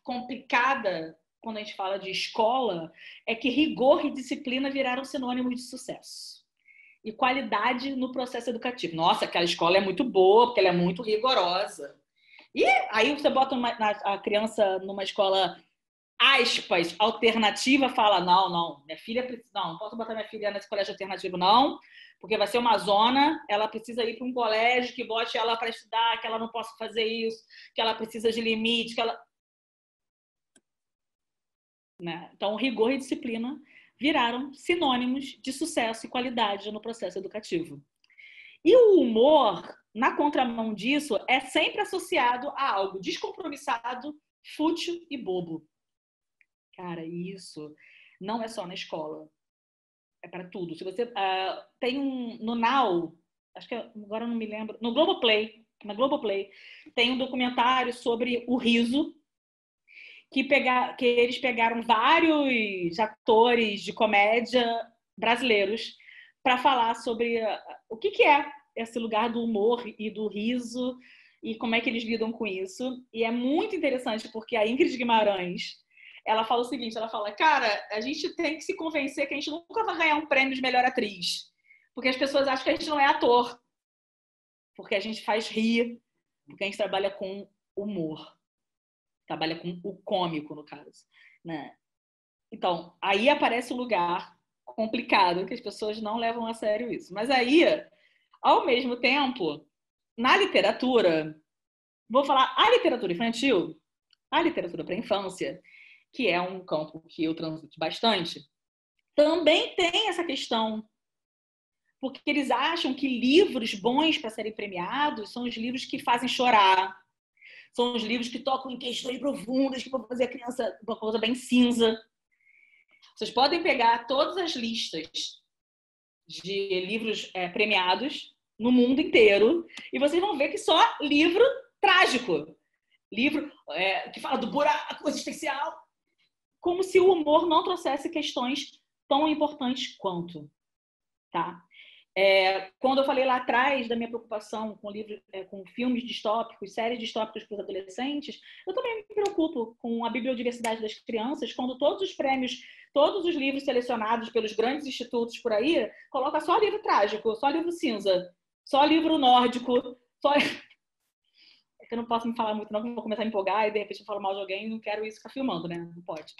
complicada quando a gente fala de escola, é que rigor e disciplina viraram sinônimos de sucesso. E qualidade no processo educativo. Nossa, aquela escola é muito boa, porque ela é muito rigorosa. E aí você bota a criança numa escola, aspas, alternativa, fala, não, minha filha precisa... Não posso botar minha filha nesse colégio alternativo, não, porque vai ser uma zona, ela precisa ir para um colégio que bote ela para estudar, que ela não possa fazer isso, que ela precisa de limite, que ela... né? Então, rigor e disciplina viraram sinônimos de sucesso e qualidade no processo educativo. E o humor, na contramão disso, é sempre associado a algo descompromissado, fútil e bobo. Cara, isso não é só na escola. É para tudo. Se você tem no Now, acho que agora eu não me lembro, no Globoplay, na Globoplay, tem um documentário sobre o riso, que eles pegaram vários atores de comédia brasileiros para falar sobre o que é esse lugar do humor e do riso e como é que eles lidam com isso. E é muito interessante porque a Ingrid Guimarães, ela fala o seguinte, ela fala, cara, a gente tem que se convencer que a gente nunca vai ganhar um prêmio de melhor atriz, porque as pessoas acham que a gente não é ator, porque a gente faz rir, porque a gente trabalha com humor, trabalha com o cômico, no caso, né? Então, aí aparece um lugar complicado, que as pessoas não levam a sério isso. Mas aí, ao mesmo tempo, na literatura, vou falar a literatura infantil, a literatura para a infância, que é um campo que eu transito bastante, também tem essa questão. Porque eles acham que livros bons para serem premiados são os livros que fazem chorar, são os livros que tocam em questões profundas, que vão fazer a criança uma coisa bem cinza. Vocês podem pegar todas as listas de livros premiados no mundo inteiro e vocês vão ver que só livro trágico. Livro que fala do buraco existencial. Como se o humor não trouxesse questões tão importantes quanto. Tá? Quando eu falei lá atrás da minha preocupação com livros, com filmes distópicos, séries distópicas para os adolescentes, eu também me preocupo com a bibliodiversidade das crianças, quando todos os prêmios, todos os livros selecionados pelos grandes institutos por aí, coloca só livro trágico, só livro cinza, só livro nórdico, só... É que eu não posso me falar muito, não, porque eu vou começar a me empolgar e de repente eu falo mal de alguém e não quero isso ficar filmando, né? Não pode.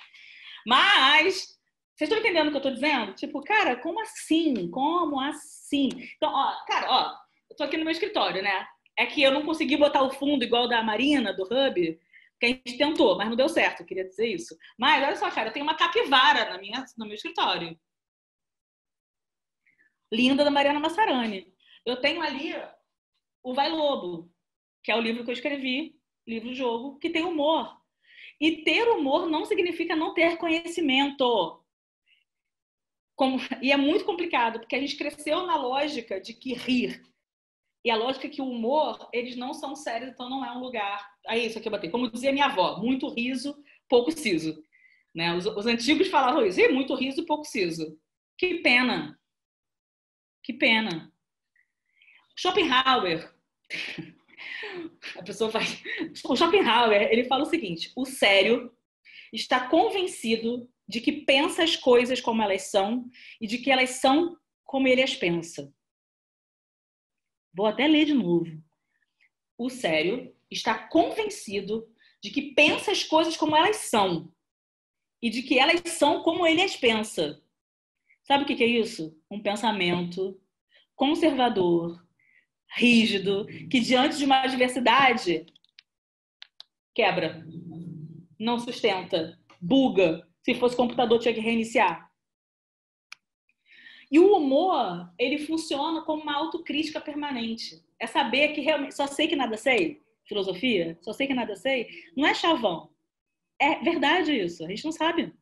Mas... Vocês estão entendendo o que eu estou dizendo? Tipo, cara, como assim? Como assim? Então, ó, eu tô aqui no meu escritório, né? É que eu não consegui botar o fundo igual da Marina, do Hub, porque a gente tentou, mas não deu certo, eu queria dizer isso. Mas, olha só, cara, eu tenho uma capivara no meu escritório. Linda, da Mariana Massarani. Eu tenho ali o Vai Lobo, que é o livro que eu escrevi, livro-jogo, que tem humor. E ter humor não significa não ter conhecimento. E é muito complicado, porque a gente cresceu na lógica de que rir. E a lógica é que o humor, eles não são sérios, então não é um lugar... Aí, isso aqui eu botei. Como dizia minha avó, muito riso, pouco siso. Né? Os antigos falavam isso. Muito riso, pouco siso. Que pena. Que pena. Schopenhauer. A pessoa vai... O Schopenhauer, ele fala o seguinte, o sério está convencido de que pensa as coisas como elas são e de que elas são como ele as pensa. Vou até ler de novo. O sério está convencido de que pensa as coisas como elas são e de que elas são como ele as pensa. Sabe o que é isso? Um pensamento conservador, rígido, que diante de uma adversidade quebra, não sustenta, buga. Se fosse computador, tinha que reiniciar. E o humor, ele funciona como uma autocrítica permanente. É saber que realmente só sei que nada sei, filosofia, só sei que nada sei, não é chavão. É verdade isso, a gente não sabe.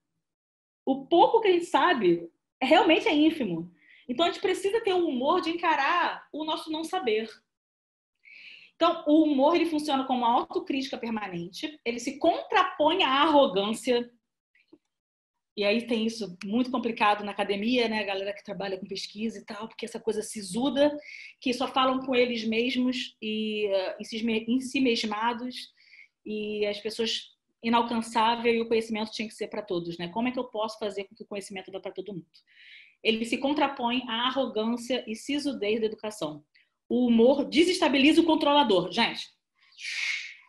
O pouco que a gente sabe realmente é ínfimo. Então a gente precisa ter um humor de encarar o nosso não saber. Então, o humor, ele funciona como uma autocrítica permanente, ele se contrapõe à arrogância. E aí tem isso muito complicado na academia, né? A galera que trabalha com pesquisa e tal, porque essa coisa sisuda, que só falam com eles mesmos e em si mesmados, e as pessoas inalcançável e o conhecimento tinha que ser para todos, né? Como é que eu posso fazer com que o conhecimento vá para todo mundo? Ele se contrapõe à arrogância e sisudez da educação. O humor desestabiliza o controlador. Gente,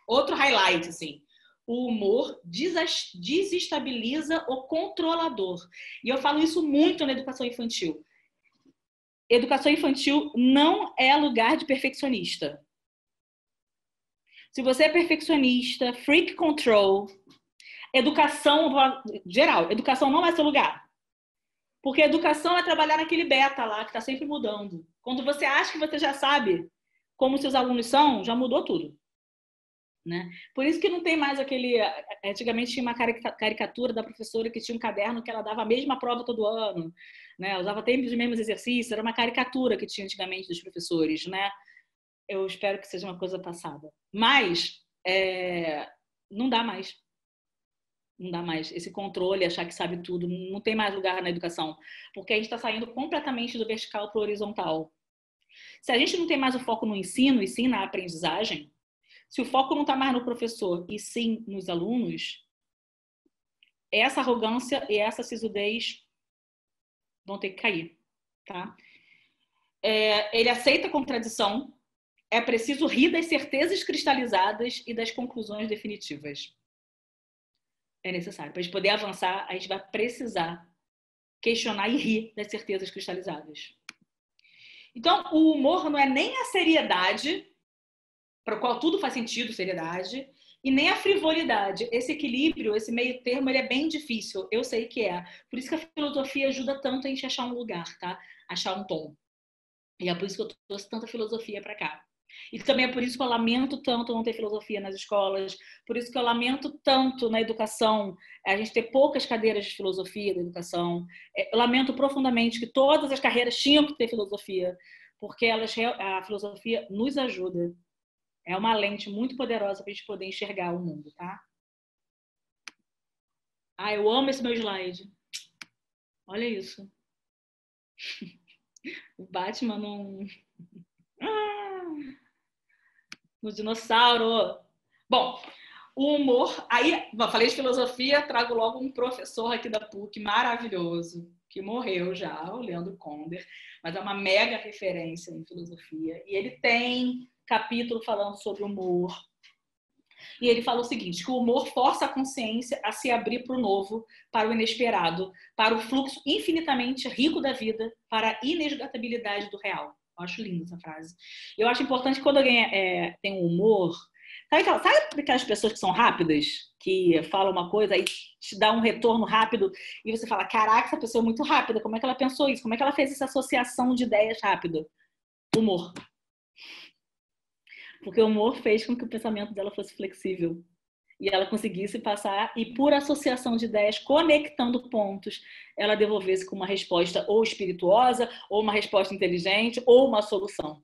outro highlight, assim. O humor desestabiliza o controlador. E eu falo isso muito na educação infantil. Educação infantil não é lugar de perfeccionista. Se você é perfeccionista, freak control, educação geral, educação não é seu lugar. Porque educação é trabalhar naquele beta lá, que está sempre mudando. Quando você acha que você já sabe como seus alunos são, já mudou tudo. Né? Por isso que não tem mais aquele... Antigamente tinha uma caricatura da professora que tinha um caderno que ela dava a mesma prova todo ano, né? Usava sempre os mesmos exercícios, era uma caricatura que tinha antigamente dos professores, né? Eu espero que seja uma coisa passada. Mas não dá mais. Não dá mais. Esse controle, achar que sabe tudo, não tem mais lugar na educação. Porque a gente está saindo completamente do vertical para o horizontal. Se a gente não tem mais o foco no ensino e sim na aprendizagem, se o foco não está mais no professor e sim nos alunos, essa arrogância e essa sisudez vão ter que cair. Tá? Ele aceita a contradição, é preciso rir das certezas cristalizadas e das conclusões definitivas. É necessário. Para a gente poder avançar, a gente vai precisar questionar e rir das certezas cristalizadas. Então, o humor não é nem a seriedade, para o qual tudo faz sentido, seriedade, e nem a frivolidade. Esse equilíbrio, esse meio termo, ele é bem difícil. Eu sei que é. Por isso que a filosofia ajuda tanto a gente achar um lugar, tá? Achar um tom. E é por isso que eu trouxe tanta filosofia para cá. E também é por isso que eu lamento tanto não ter filosofia nas escolas, por isso que eu lamento tanto na educação, a gente ter poucas cadeiras de filosofia da educação. Eu lamento profundamente que todas as carreiras tinham que ter filosofia, porque a filosofia nos ajuda. É uma lente muito poderosa para a gente poder enxergar o mundo, tá? Eu amo esse meu slide. Olha isso. O Batman no dinossauro. Bom, o humor... Aí, falei de filosofia, trago logo um professor aqui da PUC maravilhoso, que morreu já, o Leandro Conder, mas é uma mega referência em filosofia. E ele tem capítulo falando sobre humor. E ele fala o seguinte, que o humor força a consciência a se abrir para o novo, para o inesperado, para o fluxo infinitamente rico da vida, para a inesgotabilidade do real. Eu acho linda essa frase. Eu acho importante que quando alguém tem um humor... Sabe aquelas pessoas que são rápidas? Que falam uma coisa e te dá um retorno rápido e você fala, caraca, essa pessoa é muito rápida. Como é que ela pensou isso? Como é que ela fez essa associação de ideias rápida? Humor. Porque o humor fez com que o pensamento dela fosse flexível. E ela conseguisse passar e, por associação de ideias, conectando pontos, ela devolvesse com uma resposta ou espirituosa, ou uma resposta inteligente, ou uma solução.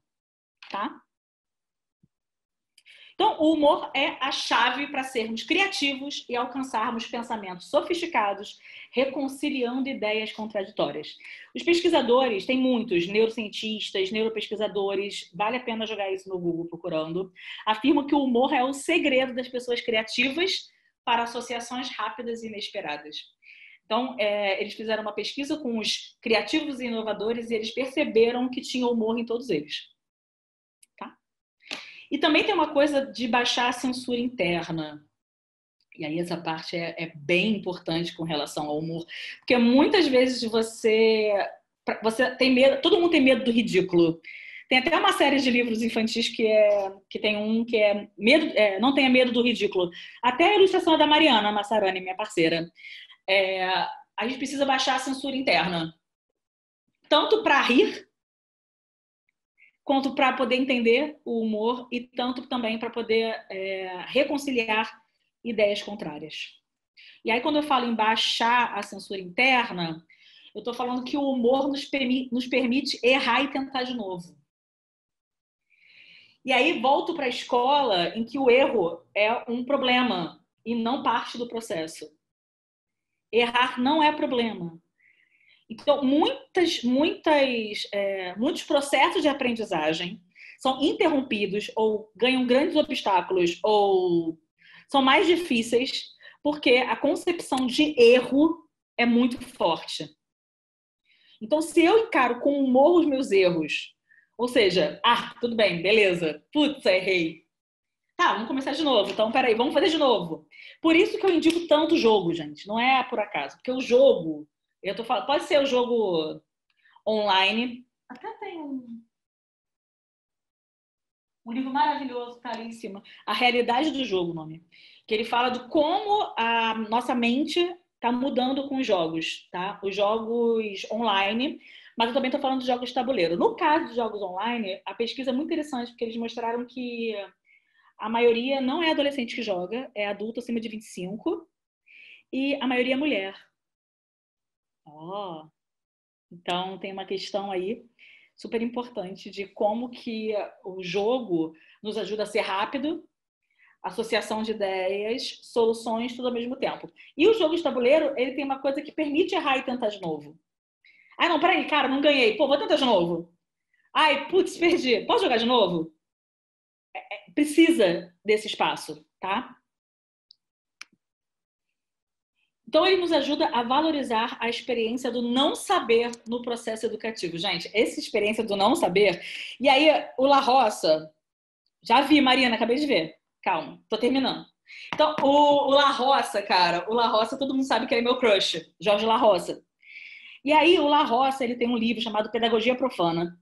Tá? Então, o humor é a chave para sermos criativos e alcançarmos pensamentos sofisticados, reconciliando ideias contraditórias. Os pesquisadores, tem muitos, neurocientistas, neuropesquisadores, vale a pena jogar isso no Google procurando, afirmam que o humor é o segredo das pessoas criativas para associações rápidas e inesperadas. Então, eles fizeram uma pesquisa com os criativos e inovadores e eles perceberam que tinha humor em todos eles. E também tem uma coisa de baixar a censura interna. E aí essa parte é bem importante com relação ao humor. Porque muitas vezes você tem medo, todo mundo tem medo do ridículo. Tem até uma série de livros infantis que tem um que é não tenha medo do ridículo. Até a ilustração é da Mariana Massarani, minha parceira. A gente precisa baixar a censura interna. Tanto para rir, quanto para poder entender o humor e tanto também para poder reconciliar ideias contrárias. E aí, quando eu falo em baixar a censura interna, eu estou falando que o humor nos permite errar e tentar de novo. E aí, volto para a escola em que o erro é um problema e não parte do processo. Errar não é problema. Então, muitos processos de aprendizagem são interrompidos ou ganham grandes obstáculos ou são mais difíceis porque a concepção de erro é muito forte. Então, se eu encaro com humor os meus erros, ou seja, tudo bem, beleza, putz, errei. Tá, vamos começar de novo. Então, peraí, vamos fazer de novo. Por isso que eu indico tanto jogo, gente. Não é por acaso. Porque o jogo, eu tô falando, pode ser o jogo online. Até tem um livro maravilhoso que tá ali em cima. A Realidade do Jogo, o nome. que ele fala de como a nossa mente está mudando com os jogos, tá? Os jogos online, mas eu também estou falando de jogos de tabuleiro. No caso de jogos online, a pesquisa é muito interessante, porque eles mostraram que a maioria não é adolescente que joga, é adulto acima de 25, e a maioria é mulher. Oh, então tem uma questão aí super importante de como que o jogo nos ajuda a ser rápido, associação de ideias, soluções, tudo ao mesmo tempo. E o jogo de tabuleiro, ele tem uma coisa que permite errar e tentar de novo. Ah, não, peraí, cara, não ganhei. Pô, vou tentar de novo. Ai, putz, perdi. Posso jogar de novo? Precisa desse espaço, tá? Então, ele nos ajuda a valorizar a experiência do não saber no processo educativo. Gente, essa experiência do não saber... E aí, o La Roça... Já vi, Marina, acabei de ver. Calma, tô terminando. Então, o La Roça, cara, o La Roça, todo mundo sabe que ele é meu crush, Jorge La Roça. E aí, o La Roça, ele tem um livro chamado Pedagogia Profana.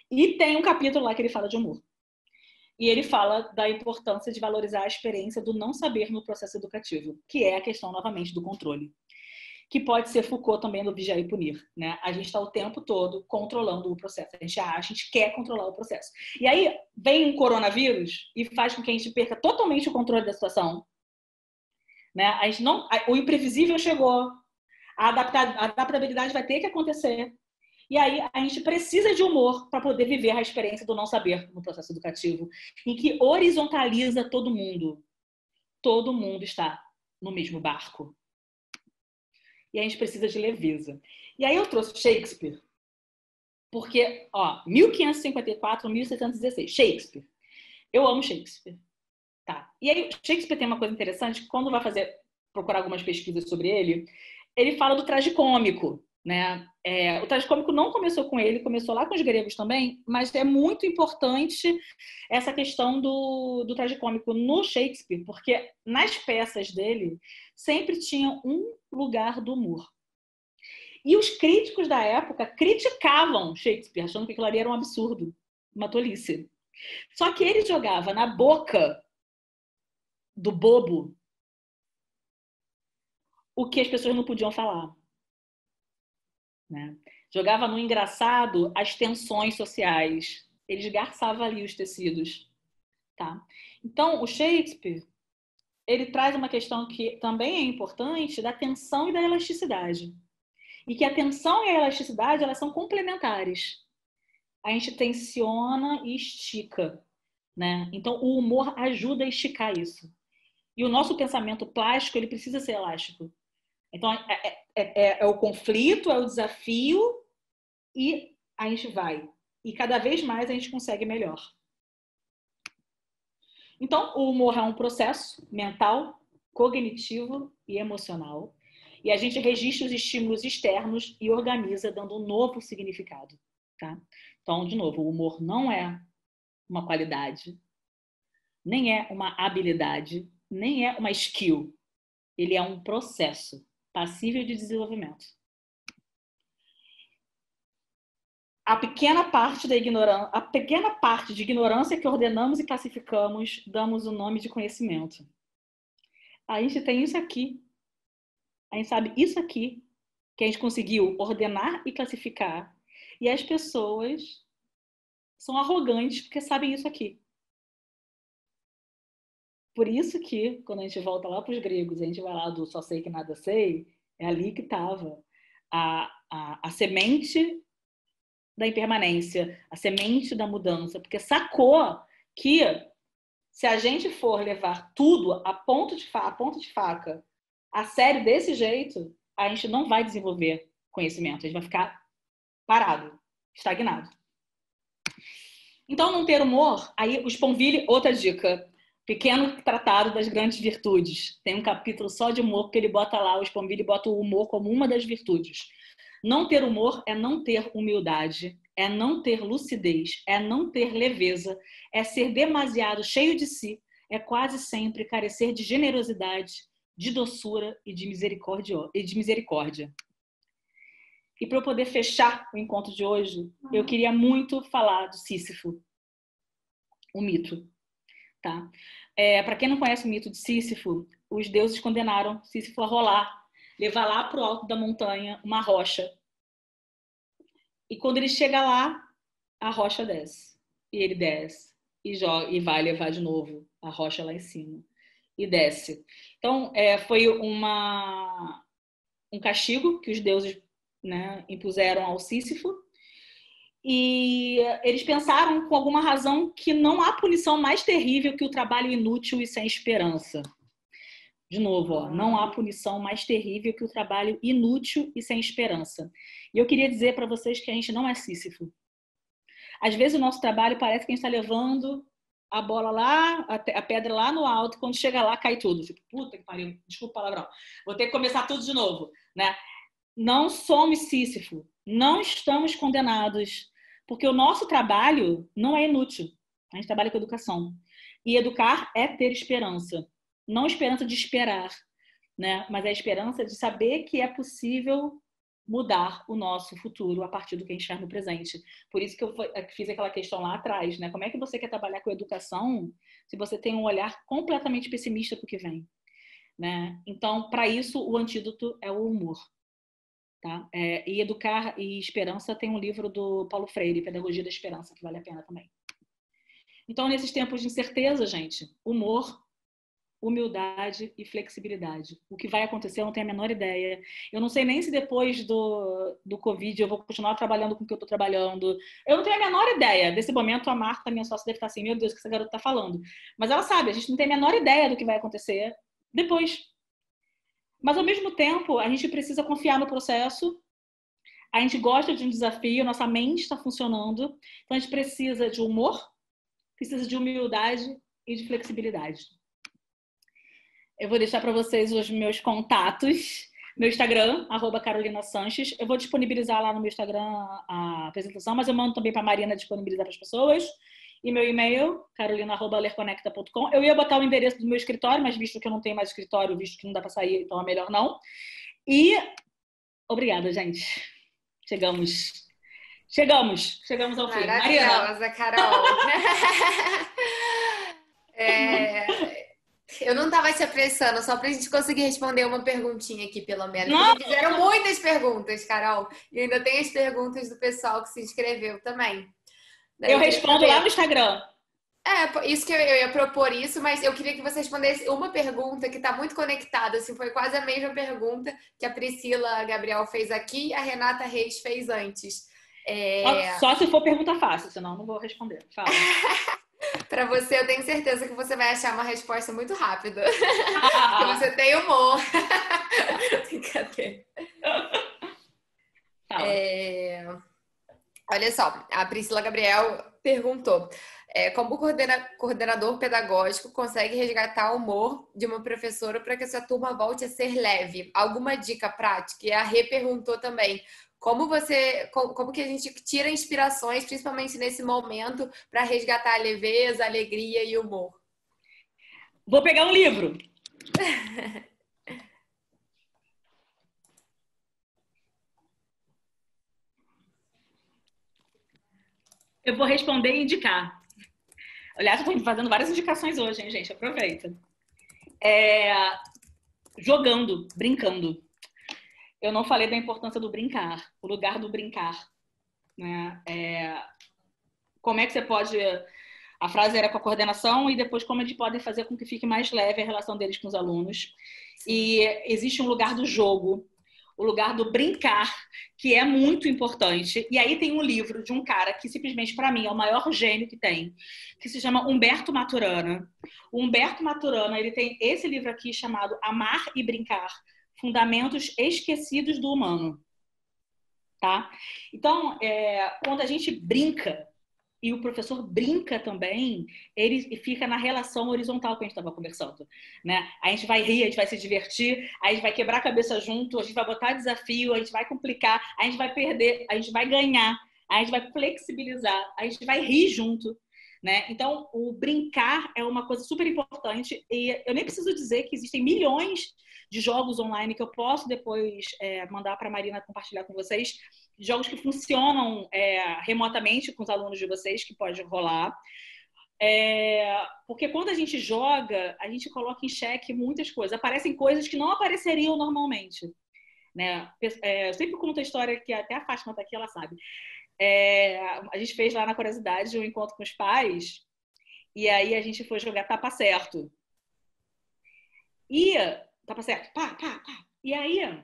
E tem um capítulo lá que ele fala de humor. E ele fala da importância de valorizar a experiência do não saber no processo educativo, que é a questão, novamente, do controle. Que pode ser Foucault também no Vigiar e Punir, né? A gente está o tempo todo controlando o processo. A gente quer controlar o processo. E aí vem um coronavírus e faz com que a gente perca totalmente o controle da situação. Né? A gente não, o imprevisível chegou, a adaptabilidade vai ter que acontecer. E aí a gente precisa de humor para poder viver a experiência do não saber no processo educativo, em que horizontaliza todo mundo. Todo mundo está no mesmo barco. E a gente precisa de leveza. E aí eu trouxe Shakespeare, porque, ó, 1554, 1716, Shakespeare. Eu amo Shakespeare. Tá. E aí, Shakespeare tem uma coisa interessante, quando vai procurar algumas pesquisas sobre ele fala do tragicômico, né? O tragicômico não começou com ele, começou lá com os gregos também, mas é muito importante essa questão do tragicômico no Shakespeare, porque nas peças dele sempre tinha um lugar do humor. E os críticos da época criticavam Shakespeare, achando que aquilo ali era um absurdo, uma tolice. Só que ele jogava na boca do bobo o que as pessoas não podiam falar. Né? Jogava no engraçado as tensões sociais. Ele esgarçava ali os tecidos. Tá? Então, o Shakespeare, ele traz uma questão que também é importante da tensão e da elasticidade. E que a tensão e a elasticidade, elas são complementares. A gente tensiona e estica. Né? Então, o humor ajuda a esticar isso. E o nosso pensamento plástico, ele precisa ser elástico. Então, é o conflito, é o desafio e a gente vai. E cada vez mais a gente consegue melhor. Então, o humor é um processo mental, cognitivo e emocional. E a gente registra os estímulos externos e organiza, dando um novo significado. Tá? Então, de novo, o humor não é uma qualidade, nem é uma habilidade, nem é uma skill. Ele é um processo passível de desenvolvimento. A pequena parte de ignorância que ordenamos e classificamos, damos o nome de conhecimento. A gente tem isso aqui. A gente sabe isso aqui, que a gente conseguiu ordenar e classificar. E as pessoas são arrogantes porque sabem isso aqui. Por isso que, quando a gente volta lá para os gregos, a gente vai lá do só sei que nada sei, é ali que estava a semente da impermanência, a semente da mudança, porque sacou que se a gente for levar tudo a ponto de faca, a sério desse jeito, a gente não vai desenvolver conhecimento, a gente vai ficar parado, estagnado. Então, não ter humor, aí o Sponville, outra dica, Pequeno Tratado das Grandes Virtudes. Tem um capítulo só de humor, que ele bota lá, o Sponville bota o humor como uma das virtudes. Não ter humor é não ter humildade, é não ter lucidez, é não ter leveza, é ser demasiado cheio de si, é quase sempre carecer de generosidade, de doçura e de misericórdia. E para eu poder fechar o encontro de hoje, eu queria muito falar do Sísifo, o mito. tá? Para quem não conhece o mito de Sísifo, os deuses condenaram Sísifo a rolar, levar lá para o alto da montanha uma rocha. E quando ele chega lá, a rocha desce. E ele desce e joga, e vai levar de novo a rocha lá em cima. E desce. Então, foi um castigo que os deuses, né, impuseram ao Sísifo. E eles pensaram, com alguma razão, que não há punição mais terrível que o trabalho inútil e sem esperança. De novo, ó, não há punição mais terrível que o trabalho inútil e sem esperança. E eu queria dizer para vocês que a gente não é Sísifo. Às vezes o nosso trabalho parece que a gente está levando a bola lá, a pedra lá no alto, quando chega lá cai tudo. Tipo, puta que pariu, desculpa o palavrão. Vou ter que começar tudo de novo, né? Não somos Sísifo, não estamos condenados, porque o nosso trabalho não é inútil. A gente trabalha com educação. E educar é ter esperança. Não esperança de esperar, né? Mas é a esperança de saber que é possível mudar o nosso futuro a partir do que a gente faz no presente. Por isso que eu fiz aquela questão lá atrás, né? Como é que você quer trabalhar com educação se você tem um olhar completamente pessimista para o que vem, né? Então, para isso, o antídoto é o humor. Tá? E Educar e Esperança tem um livro do Paulo Freire, Pedagogia da Esperança, que vale a pena também. Então, nesses tempos de incerteza, gente, humor, humildade e flexibilidade. O que vai acontecer eu não tenho a menor ideia. Eu não sei nem se depois do Covid eu vou continuar trabalhando com o que eu estou trabalhando. Eu não tenho a menor ideia. Desse momento, a Marta, minha sócia, deve estar assim, meu Deus, o que essa garota está falando? Mas ela sabe, a gente não tem a menor ideia do que vai acontecer depois. Mas, ao mesmo tempo, a gente precisa confiar no processo. A gente gosta de um desafio, nossa mente está funcionando. Então, a gente precisa de humor, precisa de humildade e de flexibilidade. Eu vou deixar para vocês os meus contatos. Meu Instagram, @CarolinaSanches. Eu vou disponibilizar lá no meu Instagram a apresentação, mas eu mando também para a Marina disponibilizar para as pessoas. E meu e-mail, carolina@lerconecta.com. Eu ia botar o endereço do meu escritório, mas visto que eu não tenho mais escritório, visto que não dá para sair, então é melhor não. E obrigada, gente. Chegamos ao fim. Maravilhosa, Marina. Carol. Eu não estava te apressando, só para a gente conseguir responder uma perguntinha aqui, pelo menos. Não. Porque fizeram muitas perguntas, Carol. E ainda tem as perguntas do pessoal que se inscreveu também. Eu respondo lá no Instagram. Isso que eu ia propor isso, mas eu queria que você respondesse uma pergunta que está muito conectada, assim, foi quase a mesma pergunta que a Priscila Gabriel fez aqui e a Renata Reis fez antes. Só se for pergunta fácil, senão não vou responder. Fala. Para você, eu tenho certeza que você vai achar uma resposta muito rápida. Porque você tem humor. Brincadeira. Olha só, a Priscila Gabriel perguntou: como o coordenador pedagógico consegue resgatar o humor de uma professora para que a sua turma volte a ser leve? Alguma dica prática? E a Rê perguntou também: como que a gente tira inspirações, principalmente nesse momento, para resgatar a leveza, a alegria e o humor? Vou pegar um livro. Eu vou responder e indicar. Aliás, eu estou fazendo várias indicações hoje, hein, gente? Aproveita. Jogando, brincando. Eu não falei da importância do brincar, o lugar do brincar, né? Como é que você pode... A frase era com a coordenação e depois como eles podem fazer com que fique mais leve a relação deles com os alunos. Sim. E existe um lugar do jogo, o lugar do brincar, que é muito importante. E aí tem um livro de um cara que simplesmente, para mim, é o maior gênio que tem, que se chama Humberto Maturana. O Humberto Maturana, ele tem esse livro aqui chamado Amar e Brincar, Fundamentos Esquecidos do Humano. Tá? Então, quando a gente brinca, e o professor brinca também, ele fica na relação horizontal que a gente estava conversando, né? A gente vai rir, a gente vai se divertir, a gente vai quebrar a cabeça junto, a gente vai botar desafio, a gente vai complicar, a gente vai perder, a gente vai ganhar, a gente vai flexibilizar, a gente vai rir junto, né? Então, o brincar é uma coisa super importante e eu nem preciso dizer que existem milhões de jogos online que eu posso depois mandar para a Marina compartilhar com vocês, jogos que funcionam remotamente com os alunos de vocês, que pode rolar. Porque quando a gente joga, a gente coloca em xeque muitas coisas. Aparecem coisas que não apareceriam normalmente, né? Eu sempre conto a história que até a Fátima tá aqui, ela sabe. A gente fez lá na Curiosidade um encontro com os pais e aí a gente foi jogar Tapa Certo. E Tapa Certo, pá, pá, pá. E aí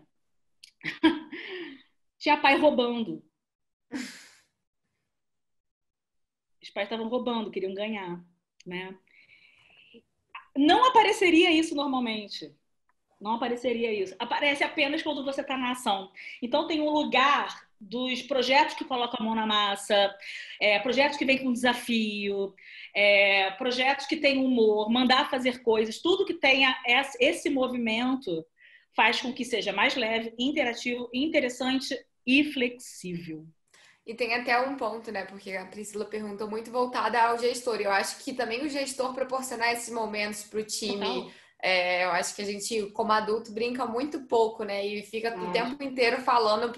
tinha pai roubando. Os pais estavam roubando, queriam ganhar, né? Não apareceria isso normalmente. Não apareceria isso. Aparece apenas quando você está na ação. Então, tem um lugar dos projetos que colocam a mão na massa, projetos que vêm com desafio, projetos que têm humor, mandar fazer coisas, tudo que tenha esse movimento faz com que seja mais leve, interativo, interessante e flexível. E tem até um ponto, né? Porque a Priscila perguntou muito voltada ao gestor. Eu acho que também o gestor proporcionar esses momentos para o time. Eu acho que a gente, como adulto, brinca muito pouco, né? E fica o tempo inteiro falando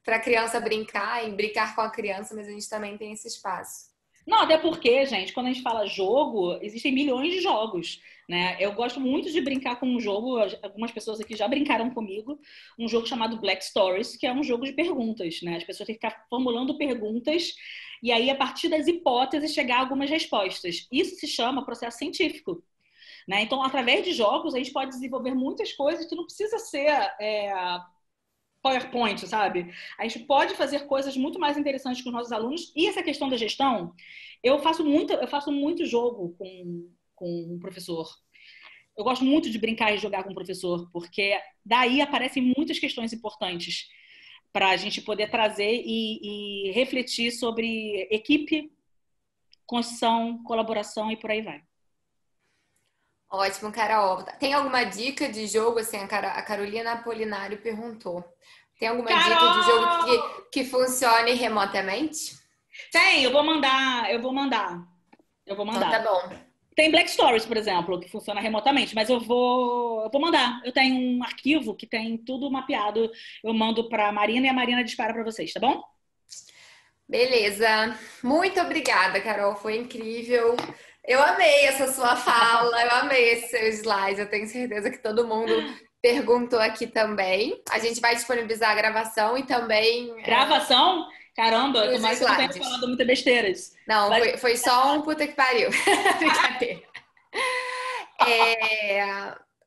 para a criança brincar e brincar com a criança, mas a gente também tem esse espaço. Não, até porque, gente, quando a gente fala jogo, existem milhões de jogos, né? Eu gosto muito de brincar com um jogo, algumas pessoas aqui já brincaram comigo, um jogo chamado Black Stories, que é um jogo de perguntas, né? As pessoas têm que ficar formulando perguntas e aí, a partir das hipóteses, chegar a algumas respostas. Isso se chama processo científico, né? Então, através de jogos, a gente pode desenvolver muitas coisas que não precisa ser PowerPoint, sabe? A gente pode fazer coisas muito mais interessantes com os nossos alunos. E essa questão da gestão, eu faço muito jogo com o professor. Eu gosto muito de brincar e jogar com o professor, porque daí aparecem muitas questões importantes para a gente poder trazer e refletir sobre equipe, construção, colaboração e por aí vai. Ótimo, Carol. Tem alguma dica de jogo? Assim, a Carolina Apolinário perguntou. Tem alguma dica de jogo que funcione remotamente? Tem, eu vou mandar. Então tá bom. Tem Black Stories, por exemplo, que funciona remotamente, mas eu vou mandar. Eu tenho um arquivo que tem tudo mapeado. Eu mando para a Marina e a Marina dispara para vocês, tá bom? Beleza. Muito obrigada, Carol. Foi incrível. Eu amei essa sua fala, eu amei esse seu slide. Eu tenho certeza que todo mundo perguntou aqui também. A gente vai disponibilizar a gravação e também. Gravação? Caramba, os tomara que eu não tenha falado muitas besteiras. Não, foi só um puta que pariu. Brincadeira.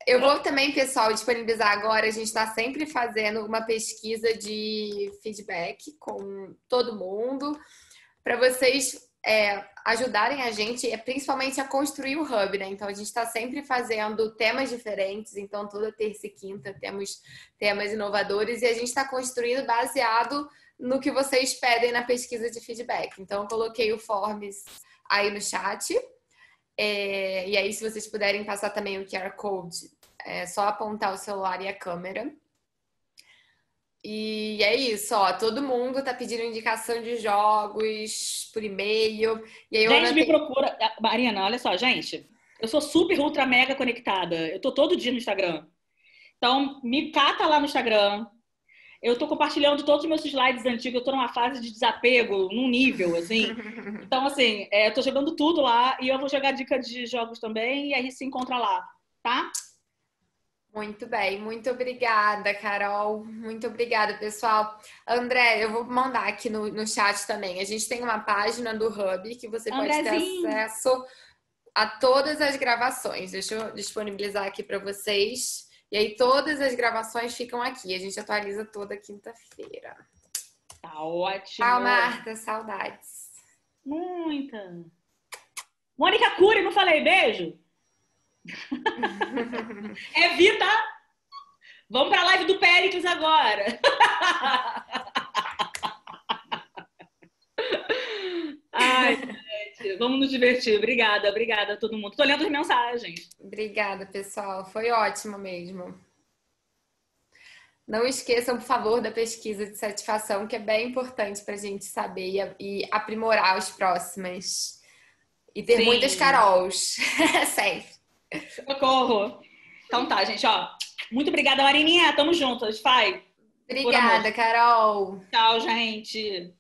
Eu vou também, pessoal, disponibilizar agora. A gente está sempre fazendo uma pesquisa de feedback com todo mundo para vocês ajudarem a gente, principalmente a construir o Hub, né? Então, a gente está sempre fazendo temas diferentes. Então, toda terça e quinta temos temas inovadores e a gente está construindo baseado no que vocês pedem na pesquisa de feedback. Então, eu coloquei o Forms aí no chat. E aí, se vocês puderem passar também o QR Code, é só apontar o celular e a câmera. E é isso, ó. Todo mundo tá pedindo indicação de jogos por e-mail. E aí gente, me procura. Marina, olha só, gente. Eu sou super, ultra, mega conectada. Eu tô todo dia no Instagram. Então, me cata lá no Instagram. Eu tô compartilhando todos os meus slides antigos. Eu tô numa fase de desapego, num nível, assim. Então, assim, eu tô jogando tudo lá. E eu vou jogar dica de jogos também. E aí se encontra lá, tá? Muito bem, muito obrigada, Carol. Muito obrigada, pessoal. André, eu vou mandar aqui no chat também. A gente tem uma página do Hub que você pode ter acesso a todas as gravações. Deixa eu disponibilizar aqui para vocês. E aí todas as gravações ficam aqui. A gente atualiza toda quinta-feira. Tá ótimo. Tchau, Marta. Saudades. Muita. Mônica Cury, não falei? Beijo. Evita! Vamos pra live do Péricles agora. Ai, gente, vamos nos divertir. Obrigada a todo mundo. Tô lendo as mensagens. Obrigada, pessoal. Foi ótimo mesmo. Não esqueçam, por favor, da pesquisa de satisfação, que é bem importante pra gente saber e aprimorar os próximos. E ter muitas Carols. Sempre. Socorro. Então tá, gente, ó. Muito obrigada, Marininha. Tamo juntas. Vai. Obrigada, Carol. Tchau, gente.